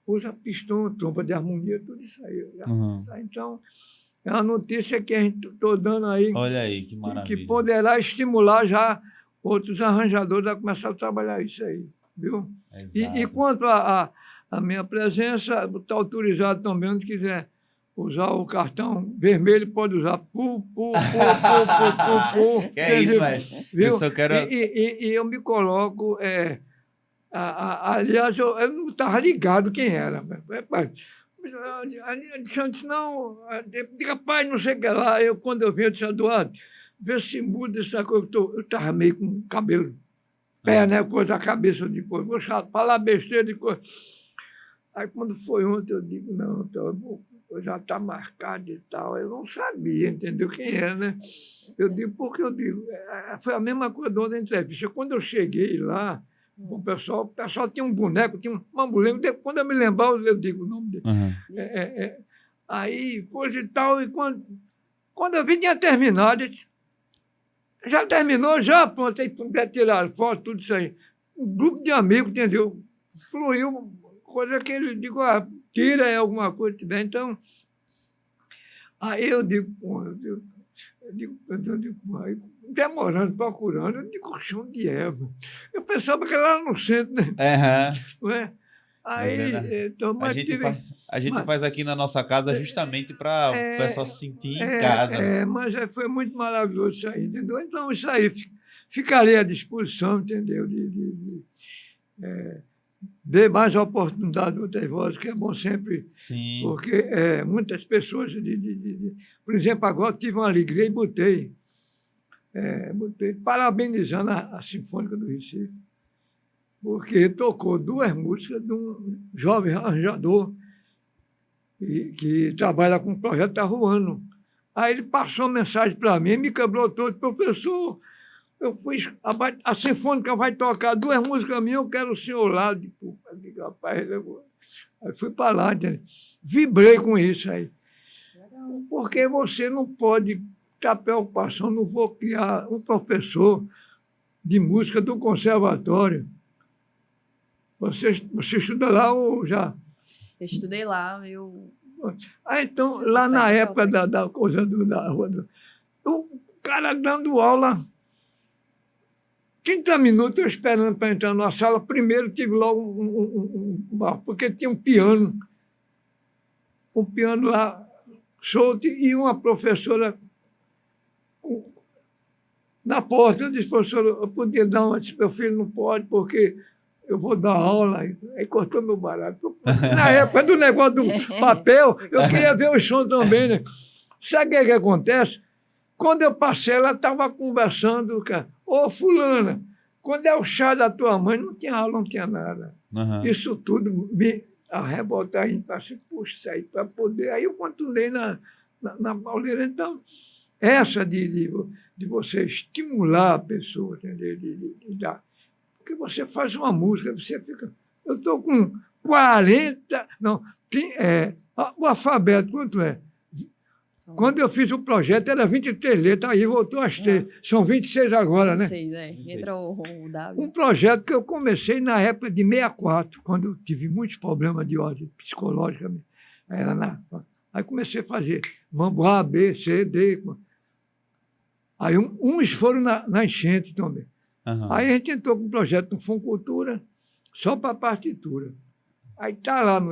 usa pistão, trompa de harmonia, tudo isso aí. Uhum. Então, é uma notícia que a gente está dando aí, Olha aí, que maravilha. que poderá estimular já outros arranjadores a começar a trabalhar isso aí, viu? Exato. E quanto à minha presença, está autorizado também, onde quiser usar o cartão vermelho, pode usar. Que é isso, maestro? Viu? Eu só quero... E eu me coloco Aliás, eu não estava ligado quem era. Mas, eu disse, não, rapaz, não sei o que lá. Quando eu vi, eu disse, Eduardo, vê se muda essa coisa. Eu estava meio com cabelo, pé, né? Coisa, a cabeça de coisa. Vou falar besteira de coisa. Aí, quando foi ontem, eu digo, não, então, já está marcado e tal. Eu não sabia, entendeu quem é, né? Eu digo, porque eu digo, foi a mesma coisa da outra entrevista. Quando eu cheguei lá, o pessoal tinha um boneco, tinha um mambulengo. Quando eu me lembrar, eu digo o nome dele. Uhum. Aí, coisa e tal, e quando eu vi, tinha terminado. Eu disse, já terminou? Já, pronto. Aí tiraram foto, tudo isso aí. Um grupo de amigos, entendeu? Fluiu, coisa que ele digo, tira aí alguma coisa que tiver. Então, aí eu digo, aí, demorando, procurando, eu digo, chão de Eva. Eu pensava que era lá no centro, né? Uhum. Não é? Aí, então, A gente faz aqui na nossa casa justamente para o pessoal se sentir em casa. Mas foi muito maravilhoso isso aí, entendeu? Então, isso aí ficaria à disposição, entendeu? Dê mais oportunidade a outras vozes, que é bom sempre. Sim. Porque muitas pessoas, por exemplo, agora tive uma alegria e botei parabenizando a Sinfônica do Recife, porque tocou 2 músicas de um jovem arranjador que trabalha com o projeto Taruano. Aí ele passou uma mensagem para mim, me quebrou todo, professor, a Sinfônica vai tocar 2 músicas minhas, eu quero o senhor lá. Eu digo, rapaz, aí fui para lá, entendeu? Vibrei com isso aí. Porque você não pode ter preocupação, não vou criar um professor de música do conservatório. Você estuda lá ou já? Eu estudei lá, Então, lá na época da coisa da rua, o cara dando aula, 30 minutos eu esperando para entrar na sala, primeiro tive logo porque tinha um piano lá solto e uma professora na porta. Eu disse, professora, eu podia dar uma, disse, meu filho não pode, porque eu vou dar aula. Aí cortou meu barato. Na época do negócio do papel, eu queria ver o som também, né? Sabe o que acontece? Quando eu passei, ela estava conversando, cara. Ô, fulana, quando é o chá da tua mãe, não tinha aula, não tinha nada. Uhum. Isso tudo me arrebotar em passei, puxa, aí para poder. Aí eu continuei na pauleira. Então, essa de você estimular a pessoa, entendeu? De dar. Porque você faz uma música, você fica. Eu estou com 40. Não, o alfabeto, quanto é? Quando eu fiz o projeto, era 23 letras, aí voltou às 3. São 26 agora, 26, né? 26, Entra o W. Um projeto que eu comecei na época de 64, quando eu tive muitos problemas de ordem psicológica. Aí comecei a fazer mambo A, B, C, D. Aí uns foram na enchente também. Uhum. Aí a gente entrou com um projeto no Funcultura, só para partitura. Aí está lá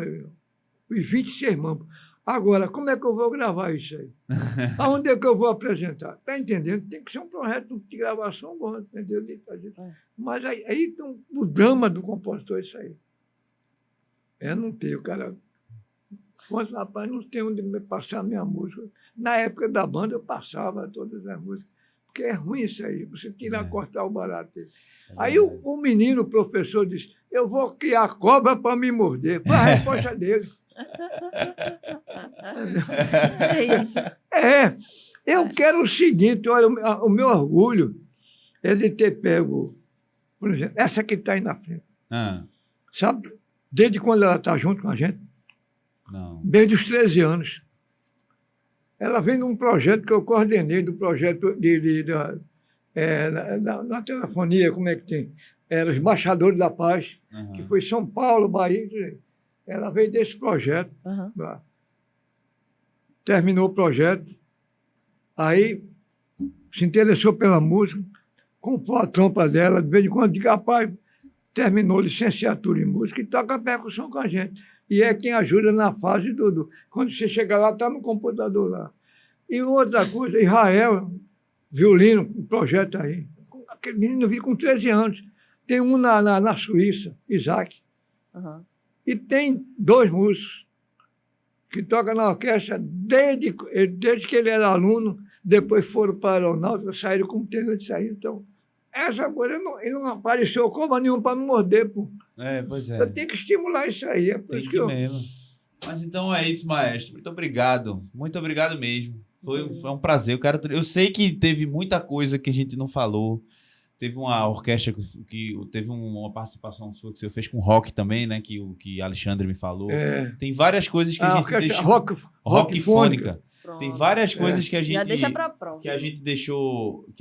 os 26 mambos. Agora, como é que eu vou gravar isso aí? Aonde é que eu vou apresentar? Está entendendo? Tem que ser um projeto de gravação bom, entendeu? Mas aí então, o drama do compositor é isso aí. Não tem, o cara... Mas, rapaz, não tem onde passar a minha música. Na época da banda, eu passava todas as músicas. Porque é ruim isso aí, você tirar, cortar o barato dele. Aí o menino, o professor, disse, eu vou criar cobra para me morder. Foi a resposta dele. É isso. Eu quero o seguinte, olha, o meu orgulho é de ter pego, por exemplo, essa que está aí na frente. Sabe, desde quando ela está junto com a gente? Não. Desde os 13 anos. Ela vem de um projeto que eu coordenei, do projeto na telefonia, como é que tem? Era os Embaixadores da Paz, que foi São Paulo, Bahia. Ela veio desse projeto. Terminou o projeto. Aí se interessou pela música, comprou a trompa dela, de vez em quando, digo, rapaz, terminou licenciatura em música e toca percussão com a gente. E é quem ajuda na fase do... Quando você chega lá, está no computador lá. E outra coisa, Israel, violino, um projeto aí. Aquele menino eu vi com 13 anos. Tem um na Suíça, Isaac, Aham. e tem 2 músicos que tocam na orquestra desde que ele era aluno, depois foram para a aeronáutica, saíram como tenente de sair. Então, essa coisa ele não apareceu como nenhum para me morder, pô. Pois é. Eu tenho que estimular isso aí. É por Tem isso que que eu, mesmo. Mas então é isso, maestro. Muito obrigado. Muito obrigado mesmo. Foi um prazer. Eu sei que teve muita coisa que a gente não falou. Teve uma orquestra que teve uma participação sua que você fez com rock também, né? Que Alexandre me falou. Tem várias coisas que a gente deixou. Rock fônica. Pronto. Tem várias coisas que a gente Já deixa pra próxima. que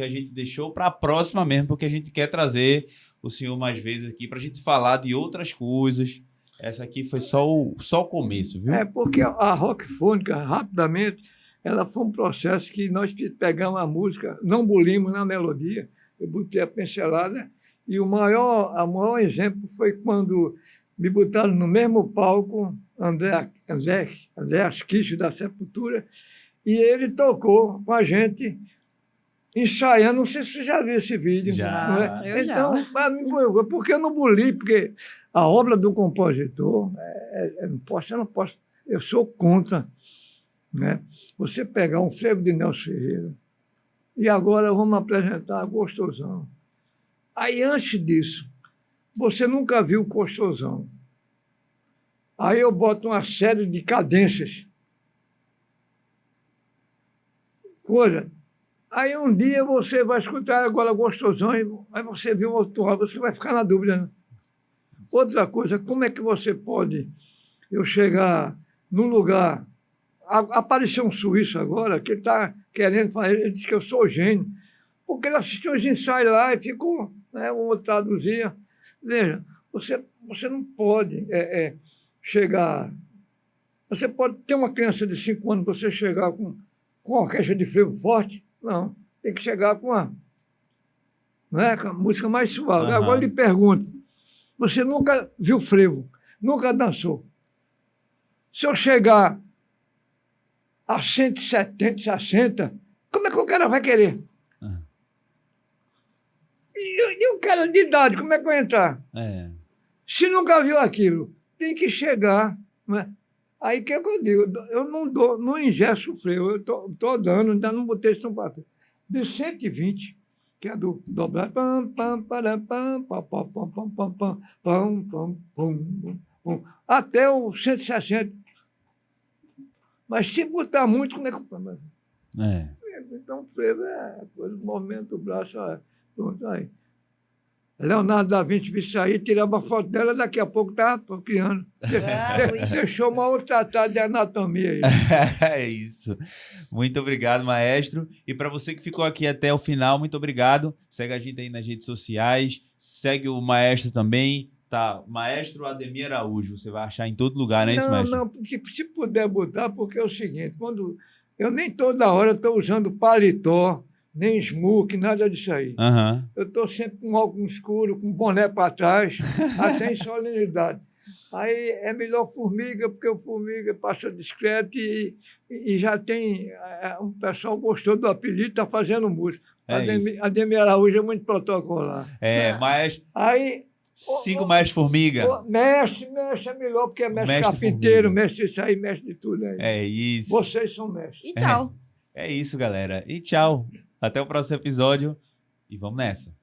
a gente deixou para a próxima mesmo, porque a gente quer trazer o senhor mais vezes aqui para a gente falar de outras coisas. Essa aqui foi só o começo, viu? Porque a rock fônica, rapidamente, ela foi um processo que nós pegamos a música, não bolimos na melodia, eu botei a pincelada, e o maior exemplo foi quando me botaram no mesmo palco André Asquicho, da Sepultura, e ele tocou com a gente, ensaiando. Não sei se você já viu esse vídeo. Já. Não é? Eu Então, já. por que eu não boli? Porque a obra do compositor, eu não posso, eu sou contra, né? Você pegar um frevo de Nelson Ferreira, e agora vamos apresentar Gostosão. Aí, antes disso, você nunca viu Gostosão. Aí eu boto uma série de cadências. Coisa. Aí um dia você vai escutar agora Gostosão, e aí você viu outro álbum, você vai ficar na dúvida, né? Outra coisa, como é que você pode eu chegar num lugar... Apareceu um suíço agora que está querendo fazer, ele disse que eu sou gênio, porque ele assistiu os ensaios lá e ficou, né, um outro traduzia. Veja, você não pode chegar... Você pode ter uma criança de 5 anos, você chegar com uma orquestra de frevo forte? Não, tem que chegar com a música mais suave. Uhum. Agora eu lhe pergunto, você nunca viu frevo, nunca dançou. Se eu chegar a 170, 60, como é que o cara vai querer? Uhum. E o cara de idade, como é que vai entrar? Se nunca viu aquilo, tem que chegar, né? Aí o que eu digo? Eu não ingesto o frevo, eu estou dando, ainda não botei isso no papel. De 120, que é do dobrado, pam, pam, param, pam, pam, pam, pam, pam, pam, pam, pam, pam, pam, pam, até o 160. Mas se botar muito, como é que... Então, o frevo é coisa do movimento do braço, pronto, aí. Leonardo da Vinci viu isso aí, tirava uma foto dela, daqui a pouco estava criando. Deixou uma outra tratada de anatomia aí. É isso. Muito obrigado, maestro. E para você que ficou aqui até o final, muito obrigado. Segue a gente aí nas redes sociais, segue o maestro também, tá? Maestro Ademir Araújo, você vai achar em todo lugar, não é isso, maestro? Não, porque se puder botar, porque é o seguinte, quando eu nem toda hora estou usando paletó, nem smoke, nada disso aí. Uhum. Eu estou sempre com óculos escuro, com boné para trás, até em solenidade. Aí é melhor formiga, porque o formiga passa discreto e já tem... Um pessoal gostou do apelido, está fazendo música. Ademir Araújo é muito protocolar. Maestro... Aí... 5 mestres formiga. Mestre é melhor, porque é mestre carpinteiro, formiga. mestre disso aí, mestre de tudo aí. É isso. Vocês são mestres. E tchau. É isso, galera. E tchau. Até o próximo episódio. E vamos nessa.